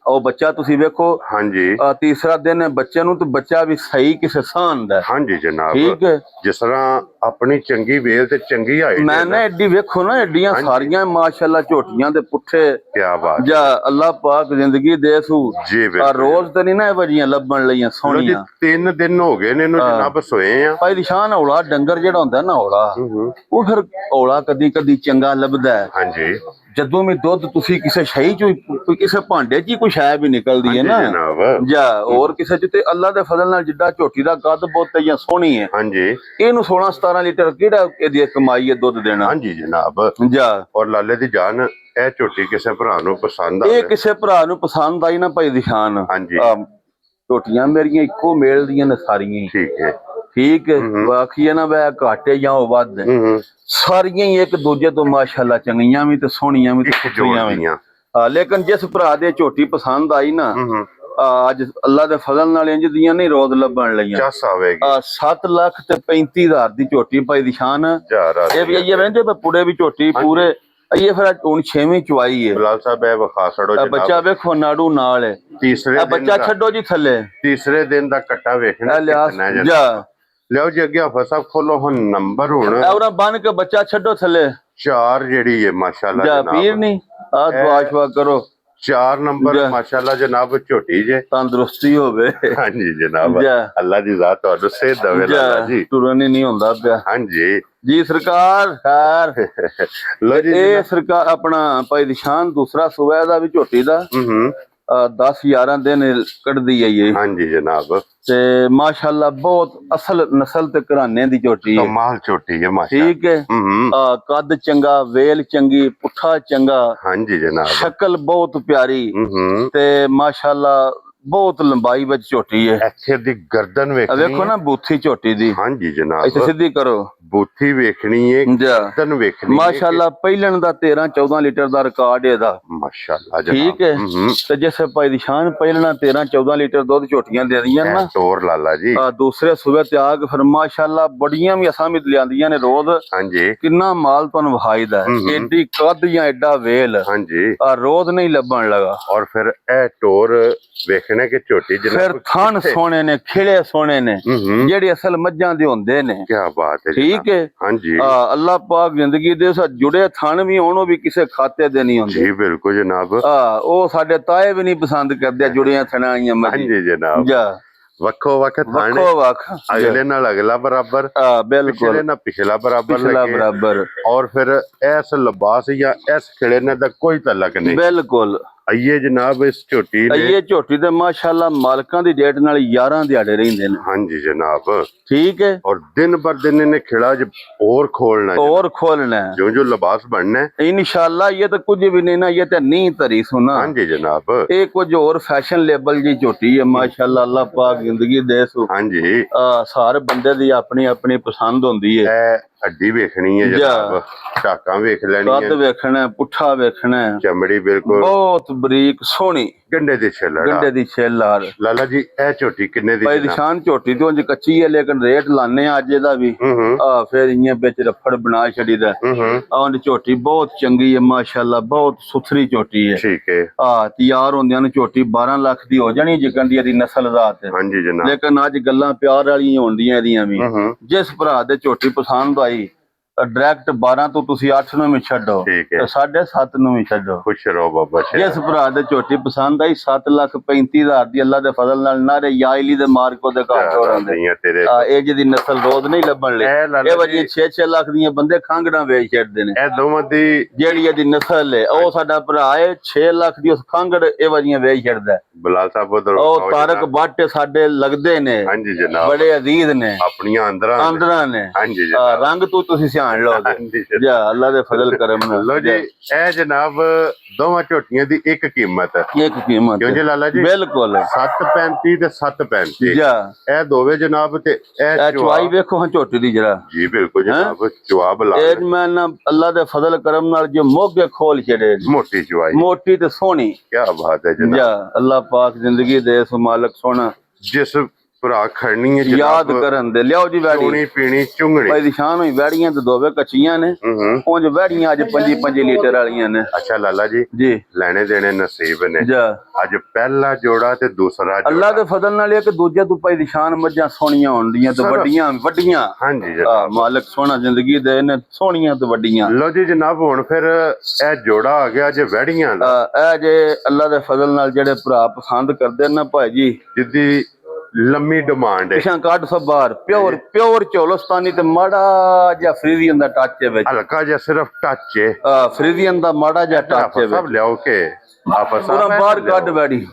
ਉਹ ਬੱਚਾ ਤੁਸੀਂ ਵੇਖੋ ਹਾਂਜੀ ਤੀਸਰਾ ਦਿਨ ਹੈ ਬੱਚੇ ਨੂੰ ਤੇ ਬੱਚਾ ਵੀ ਸਹੀ ਕਿਸੇ ਸਾਨ ਦਾ ਹਾਂਜੀ ਜਨਾਬ ਠੀਕ ਹੈ ਜਿਸ ਤਰ੍ਹਾਂ ਆਪਣੀ ਚੰਗੀ ਵੇਲ ਤੇ ਚੰਗੀ ਹਾਈਟ ਮੈਂ ਨਾ ਐਡੀ ਵੇਖੋ ਨਾ ਐਡੀਆਂ ਸਾਰੀਆਂ ਮਾਸ਼ਾਅੱਲਾ ਝੋਟੀਆਂ ਦੇ ਪੁੱਠੇ ਕੀ ਬਾਤ ਜਾਂ ਅੱਲਾਹ ਪਾਕ ਜ਼ਿੰਦਗੀ ਦੇ ਸੂ ਰੋਜ਼ ਤੇ ਨਹੀਂ ਨਾ ਇਹ ਵਜੀਆਂ ਲੱਭਣ ਲਈਆਂ ਸੋਹਣੀਆਂ 3 ਦਿਨ ਹੋ ਗਏ ਨੇ ਇਹਨੂੰ ਜਨਾਬ ਸੋਏ ਆ ਭਾਈ ਨਿਸ਼ਾਨ ਔਲਾ ਡੰਗਰ ਜਿਹੜਾ ਹੁੰਦਾ ਨਾ ਔਲਾ ਉਹ ਫਿਰ ਔਲਾ ਕਦੀ ਚੰਗਾ ਲੱਭਦਾ ਹਾਂਜੀ ਜਦੋਂ ਵੀ ਦੁੱਧ ਤੁਸੀਂ ਕਿਸੇ ਸ਼ਈ ਚੋਂ ਕਿਸੇ ਭਾਂਡੇ 'ਚ ਹੀ ਕੋਈ ਸ਼ੈ ਵੀ ਨਿਕਲਦੀ ਹੈ ਨਾ ਜਾਂ ਹੋਰ ਕਿਸੇ 'ਚ ਤੇ ਅੱਲਾ ਦੇ ਫਜ਼ਲ ਨਾਲ ਜਿੱਡਾ ਝੋਟੀ ਦਾ ਕੱਦ ਬਹੁਤ ਜਾਂ ਸੋਹਣੀ ਹੈ ਹਾਂਜੀ ਇਹਨੂੰ 16-17 ਲੀਟਰ ਕਿਹੜਾ ਇਹਦੀ ਕਮਾਈ ਹੈ ਦੁੱਧ ਦੇਣਾ ਹਾਂਜੀ ਜਨਾਬ ਜਾਂ ਔਰ ਲਾਲੇ ਦੀ ਜਾਨ ਇਹ ਝੋਟੀ ਕਿਸੇ ਭਰਾ ਨੂੰ ਪਸੰਦ ਆਵੇ ਇਹ ਕਿਸੇ ਭਰਾ ਨੂੰ ਪਸੰਦ ਆਈ ਨਾ ਭਾਈ ਦਿਖਾਨ ਹਾਂਜੀ ਝੋਟੀਆਂ ਮੇਰੀਆਂ ਇੱਕੋ ਮੇਲ ਦੀਆਂ ਨੇ ਸਾਰੀਆਂ ਹੀ। ਠੀਕ ਹੈ ਠੀਕ ਹੈ। ਬਾਕੀ ਨਾ ਵੈ ਘਾਟੇ ਜਾਂ ਉਹ ਵੱਧ ਸਾਰੀਆਂ ਹੀ ਇੱਕ ਦੂਜੇ ਤੋਂ ਮਾਸ਼ਾਅੱਲਾ ਚੰਗੀਆਂ ਵੀ ਤੇ ਸੋਹਣੀਆਂ ਵੀ ਤੇ ਖੁੱਲੀਆਂ ਵੀ। ਲੇਕਿਨ ਜਿਸ ਭਰਾ ਦੇ ਝੋਟੀ ਪਸੰਦ ਆਈ ਨਾ ਅੱਜ ਅੱਲਾ ਦੇ ਫਜ਼ਲ ਨਾਲ ਇੰਜ ਦੀਆਂ ਨਹੀਂ ਰੋਜ਼ ਲੱਭਣ ਲਈਆਂ। 7,35,000 ਦੀ ਝੋਟੀ ਭਾਈ ਦੀ ਸ਼ਾਨ। ਇਹ ਵੀ ਇਹ ਰਹਿੰਦੇ ਪੁੜੇ ਵੀ ਝੋਟੀ ਪੂਰੇ ਇਹ ਫਿਰ ਹੁਣ 6ਵੀਂ ਚੁਆਈ ਹੈ। ਬਲਾਲ ਸਾਹਿਬ ਇਹ ਵਿਖਾ ਛੜੋ ਬੱਚਾ ਵੇਖੋ ਨਾੜੂ ਨਾਲ ਹੈ। ਤੀਸਰੇ ਬੱਚਾ ਛੱਡੋ ਜੀ ਥੱਲੇ। ਤੀਸਰੇ ਦਿਨ ਦਾ ਕੱਟਾ ਵੇਖਣਾ ਲਿਆਓ ਜੀ ਅੱਗੇ ਫਸਾ ਖੋਲੋ ਹੁਣ ਨੰਬਰ ਹੁਣ ਉਹਨਾਂ ਬਨ ਕੇ ਬੱਚਾ ਛੱਡੋ ਥੱਲੇ 4 ਜਿਹੜੀ ਹੈ ਮਾਸ਼ਾਅੱਲਾ ਜਨਾਬ ਪੀਰ ਨਹੀਂ ਆ ਦੁਆ ਸ਼ਵਾ ਕਰੋ 4 ਨੰਬਰ ਮਾਸ਼ਾਅੱਲਾ ਜਨਾਬ ਝੋਟੀ ਜੇ ਤੰਦਰੁਸਤੀ ਹੋਵੇ। ਹਾਂਜੀ ਜਨਾਬ ਅੱਲਾ ਦੀ ਜ਼ਾਤ ਤੁਹਾਨੂੰ ਸਿਹਤ ਦੇਵੇ ਲਾਲਾ ਜੀ ਤੁਰਨ ਹੀ ਨਹੀਂ ਹੁੰਦਾ ਪਿਆ। ਹਾਂਜੀ ਜੀ ਸਰਕਾਰ ਖੈਰ ਲੋ ਜੀ ਇਹ ਸਰਕਾਰ ਆਪਣਾ ਭਾਈ ਦੀ ਸ਼ਾਨ ਦੂਸਰਾ ਸੂਬਾ ਦਾ ਵੀ ਝੋਟੀ ਦਾ 10-11 ਦਿਨ ਕੱਢਦੀ ਹੈ ਇਹ। ਹਾਂਜੀ ਜਨਾਬ ਤੇ ਮਾਸ਼ਾਅੱਲਾ ਬਹੁਤ ਅਸਲ ਨਸਲ ਤੇ ਘਰਾਣੇ ਦੀ ਝੋਟੀ ਹੈ। ਕਮਾਲ ਝੋਟੀ ਹੈ ਮਾਸ਼ਾਅੱਲਾ। ਠੀਕ ਹੈ। ਕੱਦ ਚੰਗਾ ਵੇਲ ਚੰਗੀ ਪੁੱਠਾ ਚੰਗਾ। ਹਾਂਜੀ ਜਨਾਬ ਸ਼ਕਲ ਬਹੁਤ ਪਿਆਰੀ ਤੇ ਮਾਸ਼ਾਅੱਲਾ ਬਹੁਤ ਲੰਬਾਈ ਵਿੱਚ ਝੋਟੀ ਹੈ। ਇੱਥੇ ਦੀ ਗਰਦਨ ਵੇਖੋ ਨਾ ਬੂਥੀ ਝੋਟੀ ਦੀ। ਹਾਂਜੀ ਜਨਾਬ ਇੱਥੇ ਸਿੱਧੀ ਕਰੋ ਬੂਥੀ ਵੇਖਣੀ ਹੈ ਗਰਦਨ ਵੇਖਣੀ ਮਾਸ਼ਾਅੱਲਾ ਪਹਿਲਣ ਦਾ 13-14 ਲੀਟਰ ਦਾ ਰਿਕਾਰਡ ਇਹਦਾ ਮਾਸ਼ਾਅੱਲਾ ਠੀਕ ਹੈ। ਤੇ ਜਿਸ ਭਾਈ ਦੀ ਸ਼ਾਨ ਪਹਿਲਣਾ 13-14 ਲੀਟਰ ਦੁੱਧ ਝੋਟੀਆਂ ਦੇਦੀਆਂ ਨਾ ਤੋਰ ਲਾਲਾ ਜੀ ਦੂਸਰੇ ਸੂਬੇ ਤੇ ਆ ਕੇ ਫਿਰ ਮਾਸ਼ਾਅੱਲਾ ਬੜੀਆਂ ਵੀ ਅਸਾਮੀ ਲਿਆਂਦੀਆਂ ਨੇ ਰੋਜ਼। ਹਾਂਜੀ ਕਿੰਨਾ ਮਾਲ ਤੁਹਾਨੂੰ ਵਿਖਾਈਦਾ ਏਡੀ ਕੱਦ ਜਾਂ ਐਡਾ ਵੇਲ ਹਾਂਜੀ ਰੋਜ਼ ਨਹੀਂ ਲੱਭਣ ਲਗਾ। ਔਰ ਫਿਰ ਇਹ ਟੋਰ ਵੇਖਣੇ ਕਿ ਝੋਟੀ ਫਿਰ ਥਣ ਸੋਹਣੇ ਨੇ ਖਿਲੇ ਸੋਹਣੇ ਨੇ ਜਿਹੜੇ ਅਸਲ ਮੱਝਾਂ ਦੇ ਹੁੰਦੇ ਨੇ। ਕੀ ਬਾਤ ਹੈ ਠੀਕ ਹੈ। ਹਾਂਜੀ ਅੱਲਾ ਪਾਕ ਜ਼ਿੰਦਗੀ ਦੇ ਜੁੜੇ ਥਣ ਵੀ ਹੋਣ ਉਹ ਵੀ ਕਿਸੇ ਖਾਤੇ ਦੇ ਨਹੀਂ ਹੁੰਦੇ। ਜੀ ਬਿਲਕੁਲ ਜਨਾਬ ਉਹ ਸਾਡੇ ਤਾਏ ਵੀ ਨਹੀਂ ਪਸੰਦ ਕਰਦੇ ਜੁੜੀਆਂ ਥਣਾਂ ਆਈਆਂ ਮੱਝਾਂ। ਹਾਂਜੀ ਜਨਾਬ ਵੱਖੋ ਵੱਖ ਥਾਣੇ ਅਗਲੇ ਨਾਲ ਅਗਲਾ ਬਰਾਬਰ ਬਿਲਕੁਲ ਨਾ ਪਿਛਲਾ ਬਰਾਬਰ ਔਰ ਫਿਰ ਇਸ ਲਿਬਾਸ ਜਾਂ ਇਸ ਖਿਲੇ ਨਾਲ ਦਾ ਕੋਈ ਤਲਕ ਨਹੀਂ। ਬਿਲਕੁਲ ਆਈਏ ਜਨਾਬ ਇਸ ਝੋਟੀ ਇਹ ਝੋਟੀ ਤੇ ਮਾਸ਼ਾਅੱਲਾ ਮਾਲਕਾਂ ਦੀ ਡੇਟ ਨਾਲ 11 ਦਿਹਾੜੇ ਰਹਿੰਦੇ ਨੇ। ਹਾਂਜੀ ਜਨਾਬ ਠੀਕ ਹੈ। ਔਰ ਦਿਨ ਪਰ ਦਿਨ ਇਹਨੇ ਖਿਲਾ ਜ और खोलना है जो लिबास बनना है इंशाल्लाह। ये तो कुछ भी नहीं ना ये तो नहीं तरी सुना। हाँ जी जनाब ये कुछ और फैशन लेबल जी झोटी है माशाल्लाह अल्लाह पाक जिंदगी दे सु। हाँ जी सारे बंदे दी अपनी अपनी पसंद होंदी है। हड्डी वेखनी है जनाब शाका वेख लेनी है कद वेखना है पुठा वेखना है चमड़ी बिल्कुल बहुत बरीक सोहनी गंडे दी छेल लाला जी ए झोटी किन्ने दी भाई निशान झोटी तो अंज कच्ची है लेकिन रेट लाने अज दा भी फिर इयां बिच रफड़ बना छड़ी दा झोटी बहुत चंगी है माशाल्लाह बहुत सुथरी झोटी है। ठीक है तैयार होंदियां ने झोटी 12 लाख दी हो जानी जिकन दी नस्ल जात है। हां जी जनाब लेकिन अज गल्लां प्यार वाली होंदियां एदियां भी जिस भरा दे झोटी पसंद आई डायरेक्ट 12 तो तुसी 8 ਨੂੰ ਵੀ ਛੱਡੋ ਤੇ 7.5 ਨੂੰ ਵੀ ਛੱਡੋ। ਖੁਸ਼ ਰਹੋ ਬਾਬਾ ਸ਼ੇਰ ਜਿਸ ਭਰਾ ਦੇ ਝੋਟੀ ਪਸੰਦ ਆਈ 7,35,000 ਦੀ ਅੱਲਾ ਦੇ ਫਜ਼ਲ ਨਾਲ ਨਾਰੇ ਯਾਇਲੀ ਦੇ ਮਾਰਕੋ ਦੇ ਘਾਟ ਹੋ ਰਹੇ ਤੇਰੇ ਇਹ ਜਿਹਦੀ ਨਸਲ ਰੋਜ਼ ਨਹੀਂ ਲੱਭਣ ਲਈ ਇਹ ਵਜੀ 6-6 ਲੱਖ ਦੀਆਂ ਬੰਦੇ ਖਾਂਗੜਾਂ ਵੇਚ ਛੱਡਦੇ ਨੇ। ਇਹ ਦੋਵਾਂ ਦੀ ਜਿਹੜੀ ਇਹਦੀ ਨਸਲ ਹੈ ਉਹ ਸਾਡਾ ਭਰਾ ਹੈ 6 ਲੱਖ ਦੀ ਉਸ ਖਾਂਗੜ ਇਹ ਵਜੀਆਂ ਵੇਚ ਛੱਡਦਾ। ਬਲਾਲ ਸਾਹਿਬ ਉਹ ਤਾਰਕ ਬੱਟ ਸਾਡੇ ਲੱਗਦੇ ਨੇ। ਹਾਂਜੀ ਜਨਾਬ ਬੜੇ ਅਜ਼ੀਜ਼ ਨੇ ਆਪਣੀਆਂ ਅੰਦਰਾਂ ਨੇ। ਹਾਂਜੀ ਰੰਗ ਤੁਸੀਂ ਸਿਆਣ ਲਓ ਜਾ ਅੱਲਾ ਦੇ ਫਜ਼ਲ ਕਰਮ ਨਾਲ। ਲੋ ਜੀ ਇਹ ਜਨਾਬ ਦੋਵਾਂ ਝੋਟੀਆਂ ਦੀ ਇੱਕ ਕੀਮਤ ਹੈ ਕਿਉਂ ਜੀ ਲਾਲਾ ਜੀ ਬਿਲਕੁਲ 7.35 ਤੇ 7.35 ਜਾ ਇਹ ਦੋਵੇਂ ਜਨਾਬ ਤੇ ਇਹ ਚੁਆਈ ਵੇਖੋ ਹਾਂ ਝੋਟੀ ਦੀ ਜਰਾ ਜੀ ਬਿਲਕੁਲ ਜਨਾਬ ਜਵਾਬ ਲਾ ਇਹ ਮੈਂ ਨਾ ਅੱਲਾ ਦੇ ਫਜ਼ਲ ਕਰਮ ਨਾਲ ਜੋ ਮੋਗੇ ਖੋਲ ਛੜੇ ਮੋਟੀ ਚੁਆਈ ਮੋਟੀ ਤੇ ਸੋਹਣੀ ਕੀ ਬਾਤ ਹੈ ਜਨਾਬ ਜਾ ਅੱਲਾ ਪਾਕ ਜ਼ਿੰਦਗੀ ਦੇ ਸੋ ਮਾਲਕ ਸੋਹਣਾ ਜਿਸ ਭਰਾ ਖੜਨੀ ਹੈ ਯਾਦ ਕਰਨ ਦੇ ਲਿਆਓ ਜੀ ਵੈੜੀ ਸੋਹਣੀ ਪੀਣੀ ਚੁੰਗਣੀ ਭਾਈ ਦੀ ਸ਼ਾਨ ਹੋਈ ਵੈੜੀਆਂ ਤੇ ਦੋਵੇਂ ਕੱਚੀਆਂ ਨੇ ਉਂਝ ਵੈੜੀਆਂ ਅੱਜ 5 ਲੀਟਰ ਵਾਲੀਆਂ ਨੇ। ਅੱਛਾ ਲਾਲਾ ਜੀ ਲੈਣੇ ਦੇਣੇ ਨਸੀਬ ਨੇ ਅੱਜ ਪਹਿਲਾ ਜੋੜਾ ਤੇ ਦੂਸਰਾ ਜੋੜਾ ਅੱਲਾ ਦੇ ਫਜ਼ਲ ਨਾਲ ਇੱਕ ਦੂਜੇ ਤੋਂ ਭਾਈ ਦੀ ਸ਼ਾਨ ਮੱਝਾਂ ਸੋਹਣੀਆਂ ਹੋਣਦੀਆਂ ਤੇ ਵੱਡੀਆਂ ਹਾਂਜੀ ਮਾਲਕ ਸੋਹਣਾ ਜ਼ਿੰਦਗੀ ਦੇ ਨੇ ਸੋਹਣੀਆਂ ਤੇ ਵੱਡੀਆਂ। ਲੋ ਜੀ ਜਨਾਬ ਹੁਣ ਫਿਰ ਇਹ ਜੋੜਾ ਆ ਗਿਆ ਜੇ ਵੈੜੀਆਂ ਦਾ ਇਹ ਜੇ ਅੱਲਾ ਦੇ ਫਜ਼ਲ ਨਾਲ ਜਿਹੜੇ ਭਰਾ ਪਸੰਦ ਕਰਦੇ ਨੇ ਭਾਈ ਜੀ ਜਿੱਦੀ ਲੰਮੀ ਡਿਮਾਂਡ ਹੈ ਪਿਛਾਂ ਕੱਢ ਸਭ ਬਾਹਰ ਪਿਓਰ ਚੋਲਸਤਾਨੀ ਤੇ ਮਾੜਾ ਜਿਹਾ ਫਰੀਜ਼ੀਅਨ ਦਾ ਟੱਚ ਹੈ ਵਿੱਚ ਹਲਕਾ ਜਿਹਾ ਸਿਰਫ ਟੱਚ ਹੈ ਫਰੀਜ਼ੀਅਨ ਦਾ ਮਾੜਾ ਜਿਹਾ ਟੱਚ ਹੈ ਸਭ ਲਿਆਓ ਕੇ ਆਪਸ ਪੂਰਾ ਬਾਹਰ ਕੱਢ ਵੈੜੀ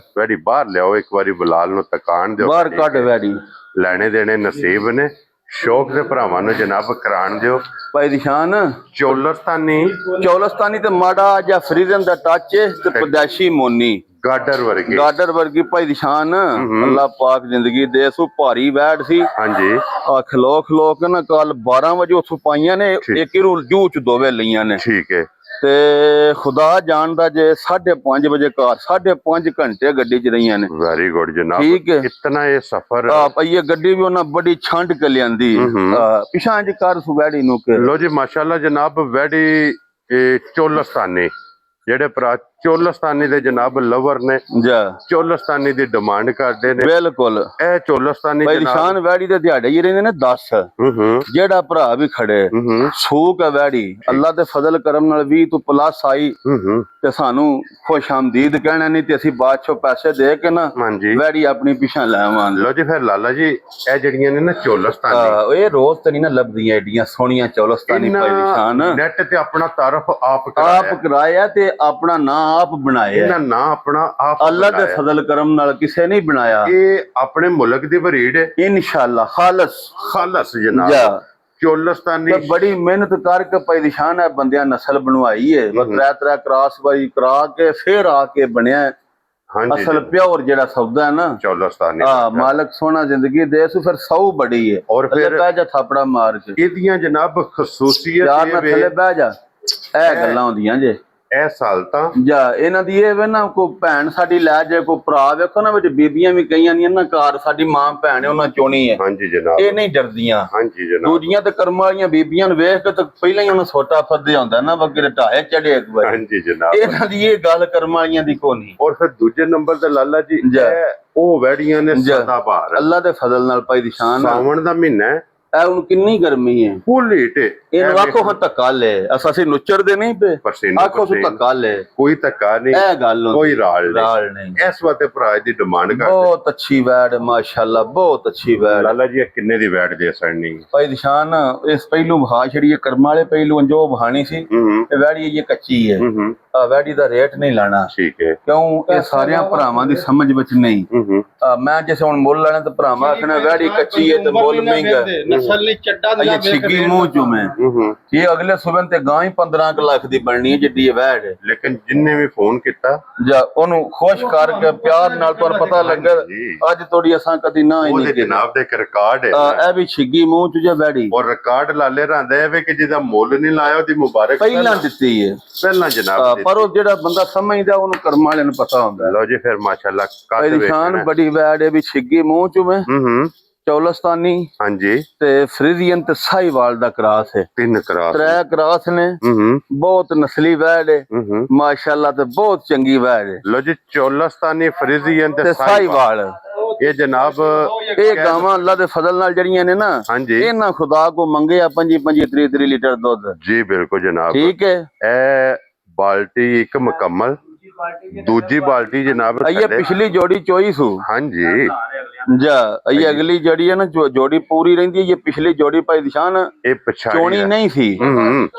ਬਾਹਰ ਲਿਆਓ ਇੱਕ ਵਾਰੀ ਬਲਾਲ ਨੂੰ ਤਕਾਣ ਦਿਓ ਬਾਹਰ ਕੱਢ ਵੈੜੀ ਲੈਣੇ ਦੇਣੇ ਨਸੀਬ ਨੇ ਸ਼ੌਕ ਦੇ ਭਰਾਵਾਂ ਨੂੰ ਜਨਾਬ ਕਰਾਣ ਦਿਓ ਭਾਈ ਦੀ ਸ਼ਾਨ ਚੋਲਸਤਾਨੀ ਤੇ ਮਾੜਾ ਜਿਹਾ ਫਰੀਜ਼ੀਅਨ ਦਾ ਟੱਚ ਹੈ ਤੇ ਪਦੈਸ਼ੀ ਮੋਨੀ ਗਾਡਰ ਵਰਗੀ ਭਾਈ ਦੀ ਸ਼ਾਨ। ਅੱਲਾ ਪਾਕ ਜ਼ਿੰਦਗੀ ਦੇ। ਸੋ ਭਾਰੀ ਵੈੜ ਸੀ। ਹਾਂਜੀ ਆ ਖਲੋ ਖਲੋ ਕੇ ਨਾ ਕੱਲ 12 ਵਜੇ ਉੱਥੋਂ ਪਾਈਆਂ ਨੇ, ਇੱਕ ਨੂੰ ਜੂ ਚ ਦੋਵੇਂ ਲਈਆਂ ਨੇ। ਠੀਕ ਹੈ। ਤੇ ਖੁਦਾ ਜਾਣਦਾ ਜੇ 5:30 ਵਜੇ ਕਾਰ 5.5 ਘੰਟੇ ਗੱਡੀ ਚ ਰਹੀਆਂ ਨੇ। ਵੈਰੀ ਗੁੱਡ ਜਨਾਬ। ਠੀਕ ਹੈ। ਕਿਤਨਾ ਇਹ ਸਫ਼ਰ ਇਹ ਗੱਡੀ ਵੀ ਉਹਨਾਂ ਬੜੀ ਛੰਡ ਕੇ ਲਿਆਂਦੀ। ਪਿਛਾਂ ਜੀ ਕਰ ਸੁਵੈੜੀ ਨੂੰ ਕੇ ਲੋ ਜੀ ਮਾਸ਼ਾਅੱਲਾ ਜਨਾਬ। ਵੈੜੀ ਚੋਲਸਤਾਨੀ ਜਿਹੜੇ ਭਰਾ ਚੋਲਸਤਾਨੀ ਦੇ ਜਨਾਬ ਲਵਰ ਨੇ, ਚੋਲਸਤਾਨੀ ਦੀ ਡਿਮਾਂਡ ਕਰਦੇ ਨੇ। ਬਿਲਕੁਲ ਇਹ ਚੋਲਸਤਾਨੀ ਨਿਸ਼ਾਨ ਵੈੜੀ ਦੇ ਦਿਹਾੜੇ ਹੀ ਰਹਿੰਦੇ ਨੇ 10। ਜਿਹੜਾ ਭਰਾ ਵੀ ਖੜੇ ਸੂਕ ਹੈ ਵੈੜੀ ਅੱਲਾ ਦੇ ਫਜ਼ਲ ਕਰਮ ਨਾਲ 20 ਤੋਂ ਪਲੱਸ ਆਈ ਤੇ ਸਾਨੂੰ ਖੁਸ਼ ਆਮਦੀਦ ਕਹਿਣਾ, ਨਹੀਂ ਤੇ ਅਸੀਂ ਬਾਅਦ ਚੋਂ ਪੈਸੇ ਦੇ ਕੇ ਨਾ ਵੈੜੀ ਆਪਣੀ ਪਿਛਾਂ ਲੈ ਆਵਾਂਗੇ। ਲੋ ਜੀ ਫਿਰ ਲਾਲਾ ਜੀ ਇਹ ਜਿਹੜੀਆਂ ਨੇ ਨਾ ਚੋਲਸਤਾਨੀ ਇਹ ਰੋਜ਼ ਤੇ ਨਹੀਂ ਨਾ ਲੱਭਦੀਆਂ ਏਡੀਆਂ ਸੋਹਣੀਆਂ ਚੋਲਸਤਾਨੀ ਭਾਈ ਨਿਸ਼ਾਨ। ਨੈਟ ਤੇ ਆਪਣਾ ਤਾਰਫ ਆਪ ਕਰਾਇਆ ਤੇ ਆਪਣਾ ਨਾਂ ਆਪ ਬਣਾਇਆ। ਇਹਨਾਂ ਨਾਂ ਆਪਣਾ ਆਪ ਅੱਲਾ ਦੇ ਫਜ਼ਲ ਕਰਮ ਨਾਲ ਕਿਸੇ ਨੇ ਬਣਾਇਆ। ਇਹ ਆਪਣੇ ਮੁਲਕ ਦੀ ਬਰੀਡ ਹੈ ਇਨਸ਼ਾਅੱਲਾ। ਖਾਲਸ ਜਨਾਬ। ਚੋਲਸਤਾਨੀ ਬੜੀ ਮਿਹਨਤ ਕਰਕੇ ਪੈਦਿਸ਼ਾਨ ਹੈ ਬੰਦਿਆਂ ਨਸਲ ਬਣਵਾਈ ਹੈ। ਤਰਾ ਕਰਾਸ ਬਾਈ ਕਰਾ ਕੇ ਫਿਰ ਆ ਕੇ ਬਣਿਆ ਅਸਲ ਪਿਓਰ ਜਿਹੜਾ ਸੌਦਾ ਹੈ ਨਾ ਚੋਲਸਤਾਨੀ। ਮਾਲਕ ਸੋਹਣਾ ਜ਼ਿੰਦਗੀ ਦੇ ਸੂ ਫਿਰ ਸੌ ਬੜੀ ਹੈ। ਔਰ ਫਿਰ ਬਹਿ ਜਾ ਥਾਪੜਾ ਮਾਰ ਕੇ ਇਹਦੀਆਂ ਜਨਾਬ ਖਸੂਸੀਅਤ ਯਾਰ ਨਾ ਥੱਲੇ ਬਹਿ ਜਾ। ਇਹ ਗੱਲਾਂ ਹੁੰਦੀਆਂ ਜੇ ਇਹ ਸਾਲਤਾਂ ਜਾਂ ਇਹਨਾਂ ਦੀ ਇਹ ਵੇ ਨਾ ਕੋਈ ਭੈਣ ਸਾਡੀ ਲੈ ਜੇ ਕੋਈ ਭਰਾ ਵੇਖੋ ਨਾ ਵਿੱਚ ਬੀਬੀਆਂ ਵੀ ਕਈਆਂ ਦੀਆਂ ਨਾ ਘਰ ਸਾਡੀ ਮਾਂ ਭੈਣ ਹੈ ਉਹਨਾਂ ਚੋਣੀ ਹੈ। ਹਾਂਜੀ ਜਨਾਬ। ਇਹ ਨਹੀਂ ਡਰਦੀਆਂ। ਹਾਂਜੀ ਜਨਾਬ। ਦੂਜੀਆਂ ਤੇ ਕਰਮ ਵਾਲੀਆਂ ਬੀਬੀਆਂ ਨੂੰ ਵੇਖ ਕੇ ਤਾਂ ਪਹਿਲਾਂ ਹੀ ਉਹਨਾਂ ਸੋਟਾ ਫੱਦੇ ਹੁੰਦਾ ਨਾ ਬੱਗੇ ਢਾਹੇ ਚੜੇ ਇੱਕ ਵਾਰ। ਹਾਂਜੀ ਜਨਾਬ। ਇਹਨਾਂ ਦੀ ਇਹ ਗੱਲ ਕਰਮ ਵਾਲੀਆਂ ਦੀ ਕੋਈ ਨਹੀਂ। ਔਰ ਫਿਰ ਦੂਜੇ ਨੰਬਰ ਤੇ ਲਾਲਾ ਜੀ ਉਹ ਵੈੜੀਆਂ ਨੇ ਸਦਾਬਹਾਰ ਅੱਲਾ ਦੇ ਫਜ਼ਲ ਨਾਲ ਭਾਈ ਦੀ ਸ਼ਾਨ। ਸਾਵਣ ਦਾ ਮਹੀਨਾ ਹੈ। ਇਹ ਹੁਣ ਕਿੰਨੀ ਗਰਮੀ ਹੈ। ਫੁੱਲ ਹੀਟ ਹੈ। ਇਹਨੂੰ ਆਖੋ ਹਾਂ ਧੱਕਾ ਲੈ ਅਸੀਂ ਨੁੱਚੜਦੇ ਨਹੀਂ ਪਏ। ਆਖੋ ਸੋ ਧੱਕਾ ਲੈ। ਕੋਈ ਧੱਕਾ ਨਹੀਂ। ਇਹ ਗੱਲ ਕੋਈ ਰਾਲ ਨਹੀਂ। ਇਸ ਵਾਸਤੇ ਭਰਾ ਦੀ ਡਿਮਾਂਡ ਕਰਦੇ। ਬਹੁਤ ਅੱਛੀ ਵੈੜ ਮਾਸ਼ਾਅੱਲਾ ਬਹੁਤ ਅੱਛੀ ਵੈੜ। ਲਾਲਾ ਜੀ ਕਿੰਨੇ ਦੀ ਵੈੜ ਦੇ ਸੜਨੀ ਭਾਈ ਨਿਸ਼ਾਨ ਇਸ ਪਹਿਲੂ ਵਹਾ ਛੜੀਏ ਕਰਮ ਵਾਲੇ ਪਹਿਲੂ ਜੋ ਵਹਾਣੀ ਸੀ ਇਹ ਵੈੜੀ ਇਹ ਕੱਚੀ ਹੈ। ਵੈੜੀ ਦਾ ਰੇਟ ਨਹੀਂ ਲਾਣਾ। ਠੀਕ ਹੈ। ਕਿਉਂ ਇਹ ਸਾਰਿਆਂ ਭਰਾਵਾਂ ਦੀ ਸਮਝ ਵਿੱਚ ਨਹੀਂ। ਮੈਂ ਜਿਸ ਹੁਣ ਮੁੱਲ ਲੈਣਾ ਤੇ ਭਰਾਵਾਂ ਆਖਣਾ ਵੈੜੀ ਕੱਚੀ ਹੈ ਤੇ ਮੁੱਲ ਮਹਿੰਗਾ। ਨਸਲ ਨਹੀਂ ਚੱਡਾ ਦੀ ਛਿੱਗੀ ਮੂੰਹ ਚੋਂ ਮੈਂ ਇਹ ਅਗਲੇ ਸੁਬਨ ਤੇ ਗਾਂ ਹੀ 15 ਲੱਖ ਦੀ ਬਣਨੀ ਹੈ ਜਿੱਡੀ ਵੈੜ ਹੈ। ਲੇਕਿਨ ਜਿੰਨੇ ਵੀ ਫੋਨ ਕੀਤਾ ਜਾਂ ਉਹਨੂੰ ਖੁਸ਼ ਕਰਕੇ ਪਿਆਰ ਨਾਲ ਤੁਹਾਨੂੰ ਪਤਾ ਲੱਗਾ ਅੱਜ ਤੋੜੀ ਅਸਾਂ ਕਦੀ ਨਾ ਹੀ ਨਹੀਂ ਜਨਾਬ ਦੇ ਰਿਕਾਰਡ ਹੈ। ਇਹ ਵੀ ਛਿੱਗੀ ਮੂੰਹ ਚ ਜਾਂ ਵੈੜੀ ਔਰ ਰਿਕਾਰਡ ਲਾਲੇ ਰਹਿੰਦਾ ਹੈ ਕਿ ਜਿਹਦਾ ਮੁੱਲ ਨਹੀਂ ਲਾਇਆ ਉਹਦੀ ਮੁਬਾਰਕ ਪਹਿਲਾਂ ਦਿੱਤੀ ਹੈ। ਪਹਿਲਾਂ ਜਨਾਬ ਪਰ ਉਹ ਜਿਹੜਾ ਬੰਦਾ ਸਮਝਦਾ ਉਹਨੂੰ ਕਰਮ ਵਾਲਿਆਂ ਨੂੰ ਪਤਾ ਹੁੰਦਾ। ਲਓ ਜੀ ਫਿਰ ਮਾਸ਼ਾਅੱਲਾ ਨਿਸ਼ਾਨ ਬੜੀ ਵੈੜ ਹੈ ਵੀ ਛਿੱਗੀ ਮੂੰਹ ਚ ਮੈਂ ਚੌਲਸਤਾਨੀ ਹਾਂਜੀ ਤੇ ਫਰੀਜ਼ੀਅਨ ਤੇ ਸਾਹੀਵਾਲ ਦਾ ਕਰਾਸ ਹੈ। 3 ਕਰਾਸ ਨੇ। ਬਹੁਤ ਨਸਲੀ ਵੈੜ ਹੈ ਮਾਸ਼ਾਅੱਲਾ ਤੇ ਬਹੁਤ ਚੰਗੀ ਵੈੜ ਹੈ। ਲੋ ਜੀ ਚੌਲਸਤਾਨੀ ਫਰੀਜ਼ੀਅਨ ਤੇ ਸਾਹੀਵਾਲ ਇਹ ਜਨਾਬ ਇਹ ਗਾਵਾਂ ਅੱਲਾ ਦੇ ਫਜ਼ਲ ਨਾਲ ਜੜੀਆਂ ਨੇ ਨਾ ਇਹਨਾਂ ਖੁਦਾ ਕੋ ਮੰਗਿਆ 25-30 ਲੀਟਰ ਦੁੱਧ। ਜੀ ਬਿਲਕੁਲ ਜਨਾਬ। ਠੀਕ ਹੈ। ਇਹ ਬਾਲਟੀ ਇੱਕ ਮੁਕੰਮਲ ਦੂਜੀ ਬਾਲਟੀ ਜਨਾਬ ਇਹ ਪਿਛਲੀ ਜੋੜੀ ਚੋਈ ਸੂ। ਹਾਂਜੀ ਇਹ ਅਗਲੀ ਜੜੀ ਹੈ ਨਾ ਜੋੜੀ ਪੂਰੀ ਰਹਿੰਦੀ ਹੈ। ਇਹ ਪਿਛਲੀ ਜੋੜੀ ਭਾਈ ਨਿਸ਼ਾਨ ਇਹ ਚੋਣੀ ਨਹੀਂ ਸੀ।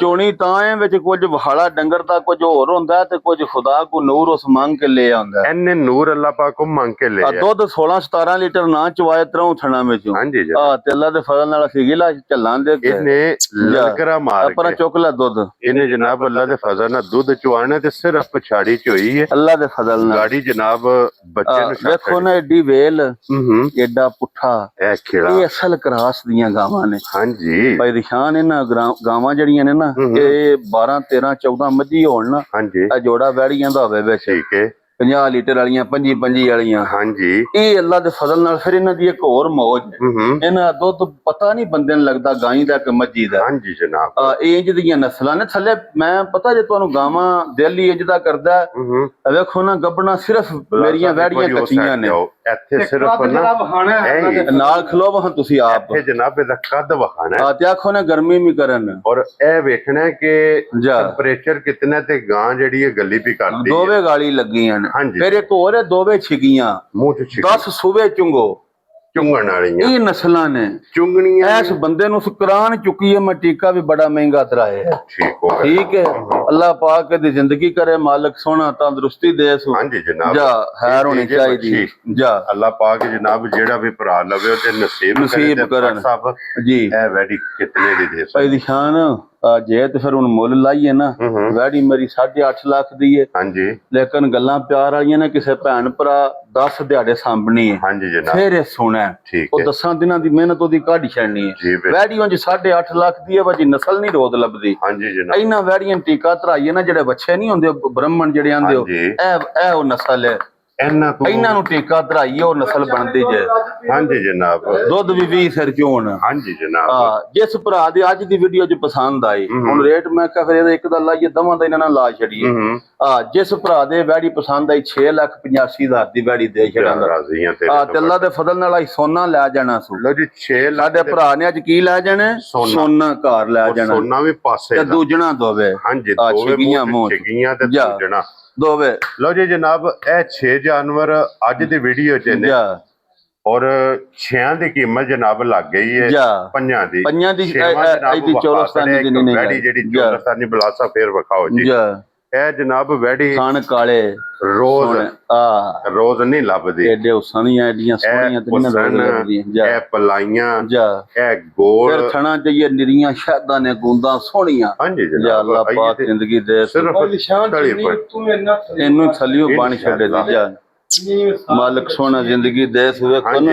ਚੋਣੀ ਤਾਂ ਹੈ ਵਿੱਚ ਕੁਝ ਵਹਾਲਾ ਡੰਗਰ ਦਾ ਕੁਝ ਹੋਰ ਹੁੰਦਾ ਤੇ ਕੁਝ ਖੁਦਾ ਕੋ ਨੂਰ ਉਸ ਮੰਗ ਕੇ ਲੈ ਆਉਂਦਾ। ਇਹਨੇ ਨੂਰ ਅੱਲਾਹ ਪਾਕ ਕੋ ਮੰਗ ਕੇ ਲੈ ਆਇਆ। ਦੁੱਧ 16-17 ਲੀਟਰ ਨਾ ਚਵਾਏ ਤਰੋਂ ਥਣਾ ਵਿੱਚੋਂ। ਹਾਂਜੀ ਜੀ ਤੇ ਅੱਲਾ ਦੇ ਫਜ਼ਲ ਨਾਲ ਅਸੀਂ ਗਿਲਾ ਚੱਲਾਂ ਦੇ ਇਹਨੇ ਲਲਕਰਾ ਮਾਰ ਪਰ ਚੁੱਕ ਲੈ ਦੁੱਧ। ਇਹਨੇ ਜਨਾਬ ਅੱਲਾ ਦੇ ਫਜ਼ਲ ਨਾਲ ਦੁੱਧ ਚਵਾਣਾ ਤੇ ਸਿਰਫ ਪਛਾੜੀ ਚ ਹੋਈ ਹੈ ਅੱਲਾ ਦੇ ਫਜ਼ਲ ਨਾਲ। ਗਾੜੀ ਜਨਾਬ ਬੱਚੇ ਨੂੰ ਵੇਖੋ ਨਾ ਏਡੀ ਵੇਲ ਏਡਾ ਪੁੱਠਾ ਇਹ ਅਸਲ ਕਰਾਸ ਦੀਆਂ ਗਾਵਾਂ ਨੇ। ਹਾਂਜੀ ਭਾਈ ਨਿਸ਼ਾਨ ਇਹਨਾਂ ਗਾਵਾਂ ਜਿਹੜੀਆਂ ਨੇ ਨਾ ਇਹ 12-13-14 ਮੱਝੀ ਹੋਣ ਨਾ ਇਹ ਜੋੜਾ ਵੈੜੀਆਂ ਦਾ ਹੋਵੇ ਵਿੱਚ। ਠੀਕ ਹੈ। 50 ਲੀਟਰ ਵਾਲੀਆਂ 25 ਵਾਲੀਆਂ। ਹਾਂਜੀ ਇਹ ਅੱਲਾ ਦੇ ਫਜ਼ਲ ਨਾਲ ਫਿਰ ਇਹਨਾਂ ਦੀ ਇੱਕ ਹੋਰ ਮੌਜ ਇਹਨਾਂ ਦੁੱਧ ਪਤਾ ਨਹੀਂ ਬੰਦੇ ਨੂੰ ਲੱਗਦਾ ਗਾਈ ਦਾ ਕਿ ਮੱਝੀ ਦਾ। ਹਾਂਜੀ ਜਨਾਬ ਇੰਜ ਦੀਆਂ ਨਸਲਾਂ ਨੇ ਥੱਲੇ ਮੈਂ ਪਤਾ ਜੇ ਤੁਹਾਨੂੰ ਗਾਵਾਂ ਦਿਲ ਹੀ ਇੰਜ ਦਾ ਕਰਦਾ ਵੇਖੋ ਨਾ ਗੱਬਣਾ ਸਿਰਫ ਮੇਰੀਆਂ ਵੈੜੀਆਂ ਕੱਚੀਆਂ ਨੇ। ਇੱਥੇ ਸਿਰਫ ਨਾਲ ਖਲੋ ਵਹਾਂ ਤੁਸੀਂ ਆਪ ਇੱਥੇ ਜਨਾਬ ਇਹਦਾ ਕੱਦ ਵਹਾਣਾ ਤੇ ਆਖੋ ਨਾ ਗਰਮੀ ਵੀ ਕਰਨ ਔਰ ਇਹ ਵੇਖਣਾ ਕਿ ਟੈਂਪਰੇਚਰ ਕਿਤਨਾ ਤੇ ਗਾਂ ਜਿਹੜੀ ਹੈ ਗੱਲੀ ਵੀ ਕਰਦੀ ਹੈ। ਦੋਵੇਂ ਗਾਲੀ ਲੱਗੀਆਂ ਨੇ। ਫਿਰ ਇੱਕ ਹੋਰ ਹੈ ਦੋਵੇਂ ਛਿਗੀਆਂ ਮੂੰਹ ਚ 10 ਸੂਬੇ ਚੁੰਗੋ ਚੁੰਗਣ ਵਾਲੀਆਂ ਇਹ ਨਸਲਾਂ ਨੇ ਚੁੰਗਣੀਆਂ। ਇਸ ਬੰਦੇ ਨੂੰ ਸ਼ੁਕਰਾਨ ਚੁੱਕੀ ਹੈ ਮੈਂ ਟੀਕਾ ਵੀ ਬੜਾ ਮਹਿੰਗਾ ਤਰਾਏ। ਠੀਕ ਹੈ। ਅੱਲਾਹ ਪਾਕ ਦੀ ਜ਼ਿੰਦਗੀ ਕਰੇ ਮਾਲਕ ਸੋਹਣਾ ਤੰਦਰੁਸਤੀ ਦੇ ਸੋ। ਹਾਂਜੀ ਜਨਾਬ ਜਾ ਹੈਰ ਹੋਣੀ ਚਾਹੀਦੀ ਜਾ ਅੱਲਾਹ ਪਾਕ ਜਨਾਬ ਜਿਹੜਾ ਵੀ ਭਰਾ ਲਵੇ ਉਹਦੇ ਨਸੀਬ ਕਰਨ ਸਾਹਿਬ ਜੀ। ਇਹ ਵੈਡੀ ਕਿਤਨੇ ਦੀ ਦੇ ਭਾਈ ਨਿਸ਼ਾਨ ਜੇ ਤੇ ਫਿਰ ਹੁਣ ਮੁੱਲ ਲਾਈਏ ਨਾ, ਵੈੜੀ ਮੇਰੀ 8.5 ਲੱਖ ਦੀ ਹੈ। ਹਾਂਜੀ, ਲੇਕਿਨ ਗੱਲਾਂ ਪਿਆਰ ਵਾਲੀਆਂ ਨੇ, ਕਿਸੇ ਭੈਣ ਭਰਾ 10 ਦਿਹਾੜੇ ਸਾਂਭਣੀ ਹੈ। ਹਾਂਜੀ ਜਨਾਬ, ਫਿਰ ਇਹ ਸੋਹਣਾ ਉਹ 10 ਦਿਨਾਂ ਦੀ ਮਿਹਨਤ ਉਹਦੀ ਕੱਢ ਛੱਡਣੀ ਹੈ। ਵੈੜੀ ਉਂਝ 8.5 ਲੱਖ ਦੀ ਹੈ, ਵਜੀ ਨਸਲ ਨਹੀਂ ਰੋਦ ਲੱਭਦੀ। ਹਾਂਜੀ ਜਨਾਬ, ਇਹਨਾਂ ਵੈੜੀਆਂ ਟੀਕਾ ਧਰਾਈਏ ਨਾ, ਜਿਹੜੇ ਬੱਚੇ ਨਹੀਂ ਹੁੰਦੇ ਬ੍ਰਾਹਮਣ ਜਿਹੜੇ ਆਂਦੇ ਹੋ, ਇਹ ਉਹ ਨਸਲ ਹੈ। ਇਹਨਾਂ ਨੂੰ ਟੀਕਾ ਧਰਾਈਏ, ਉਹ ਨਸਲ ਬਣਦੀ ਜੇ। ਹਾਂਜੀ ਜਨਾਬ, ਦੁੱਧ ਵੀ 20 ਸਿਰ ਚੋਣ। ਹਾਂਜੀ ਜਨਾਬ, ਜਿਸ ਭਰਾ ਦੀ ਅੱਜ ਦੀ ਵੀਡੀਓ 'ਚ ਪਸੰਦ ਆਈ, ਹੁਣ ਰੇਟ ਮੈਂ ਕਿਹਾ ਫਿਰ ਇਹਦਾ ਇੱਕ ਦਾ ਲਾਈਏ, ਦਵਾਂ ਦਾ ਇਹਨਾਂ ਨਾਲ ਲਾ ਛੱਡੀਏ। ਜਿਸ ਭਰਾ ਦੇ ਵੈੜੀ ਪਸੰਦ ਆਈ 6,85,000 ਦੀ ਵੈੜੀ ਦੇ ਛੱਡਾਂਗਾ। ਤੇ ਅੱਲਾ ਦੇ ਫਜ਼ਲ ਨਾਲ ਅਸੀਂ ਸੋਨਾ ਲੈ ਜਾਣਾ ਸੂ। ਲੋ ਜੀ 6 ਲੱਖ ਸਾਡੇ ਭਰਾ ਨੇ ਅੱਜ ਕੀ ਲੈ ਜਾਣਾ? ਸੋਨਾ ਘਰ ਲੈ ਜਾਣਾ। ਸੋਨਾ ਵੀ ਪਾਸੇ ਤੇ ਦੂਜਣਾ ਦੋਵੇ। ਹਾਂਜੀ, ਦੋਵੇਂ ਮੂੰਹ ਛਿਗੀਆਂ ਤੇ ਦੂਜਣਾ ਦੋਵੇ। ਲੋ ਜੀ ਜਨਾਬ, ਇਹ 6 ਜਾਨਵਰ ਅੱਜ ਦੀ ਵੀਡੀਓ 'ਚ ਨੇ, ਔਰ 6 ਦੀ ਕੀਮਤ ਜਨਾਬ ਲੱਗ ਗਈ ਹੈ 5 ਦੀ। 5 ਦੀ ਚੌਲਸਤਾਨੀ ਦੀ ਨਹੀਂ ਵੈੜੀ ਜਿਹੜੀ ਚੌਲਸਤਾਨੀ ਬਲਾਸਾ ਫੇਰ ਵਿਖਾਓ ਜੀ। ਇਹ ਜਨਾਬ ਵੈੜੀ ਖਾਣ ਕਾਲੇ ਰੋਜ਼ ਨਹੀਂ ਲੱਭਦੀ। ਐਡੇ ਉਸਣੀਆਂ ਐਡੀਆਂ ਸੋਹਣੀਆਂ ਤੇ ਨਹੀਂ ਲੱਭਦੀਆਂ। ਇਹ ਪਲਾਈਆਂ, ਇਹ ਗੋਲ ਥਣਾ ਚਾਹੀਏ, ਨਿਰੀਆਂ ਸ਼ਾਦਾਂ ਨੇ ਗੂੰਦਾਂ ਸੋਹਣੀਆਂ। ਹਾਂਜੀ ਜਨਾਬ, ਜਾਂ ਅੱਲਾਹ ਪਾਕ ਜ਼ਿੰਦਗੀ ਦੇ। ਇਹਨੂੰ ਥੱਲਿਓ ਬਣ ਛੱਡੇ ਦੀ ਜਾ ਮਾਲਕ ਸੋਹਣਾ ਜ਼ਿੰਦਗੀ ਦੇ। ਵੇਖੋ ਨਾ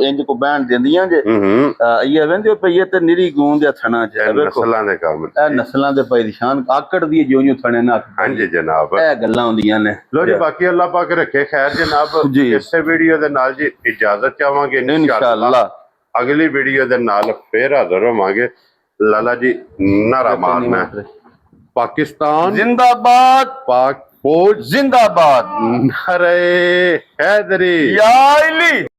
ਇੰਜ ਕੋ ਬਹਿਣ ਦਿੰਦੀਆਂ ਜੇ। ਇਹ ਵੰਦੇ ਪਈਏ ਤੇ ਨਿਰੀ ਗੂੰਦ ਜਾਂ ਥਣਾ ਚ। ਵੇਖੋ ਨਸਲਾਂ ਦੇ ਕੰਮ, ਇਹ ਨਸਲਾਂ ਦੇ ਪਰੇਸ਼ਾਨ ਆਕੜ ਦੀ ਜਿਉਂ ਥਣੇ ਨਾ। ਹਾਂਜੀ ਜਨਾਬ, ਇਹ ਗੱਲਾਂ ਹੁੰਦੀਆਂ ਨੇ। ਲੋ ਜੀ, ਬਾਕੀ ਅੱਲਾਹ ਪਾਕ ਰੱਖੇ ਖੈਰ ਜਨਾਬ। ਇਸੇ ਵੀਡੀਓ ਦੇ ਨਾਲ ਜੀ ਇਜਾਜ਼ਤ ਚਾਹਾਂਗੇ। ਇਨਸ਼ਾਅੱਲਾ ਅਗਲੀ ਵੀਡੀਓ ਦੇ ਨਾਲ ਫੇਰ ਹਾਜ਼ਰ ਹੋਵਾਂਗੇ। ਲਾਲਾ ਜੀ ਨਾਰਾ ਮਾਰਨਾ, ਪਾਕਿਸਤਾਨ जिंदाबाद, पाक फौज जिंदाबाद, नारे हैदरी या अली।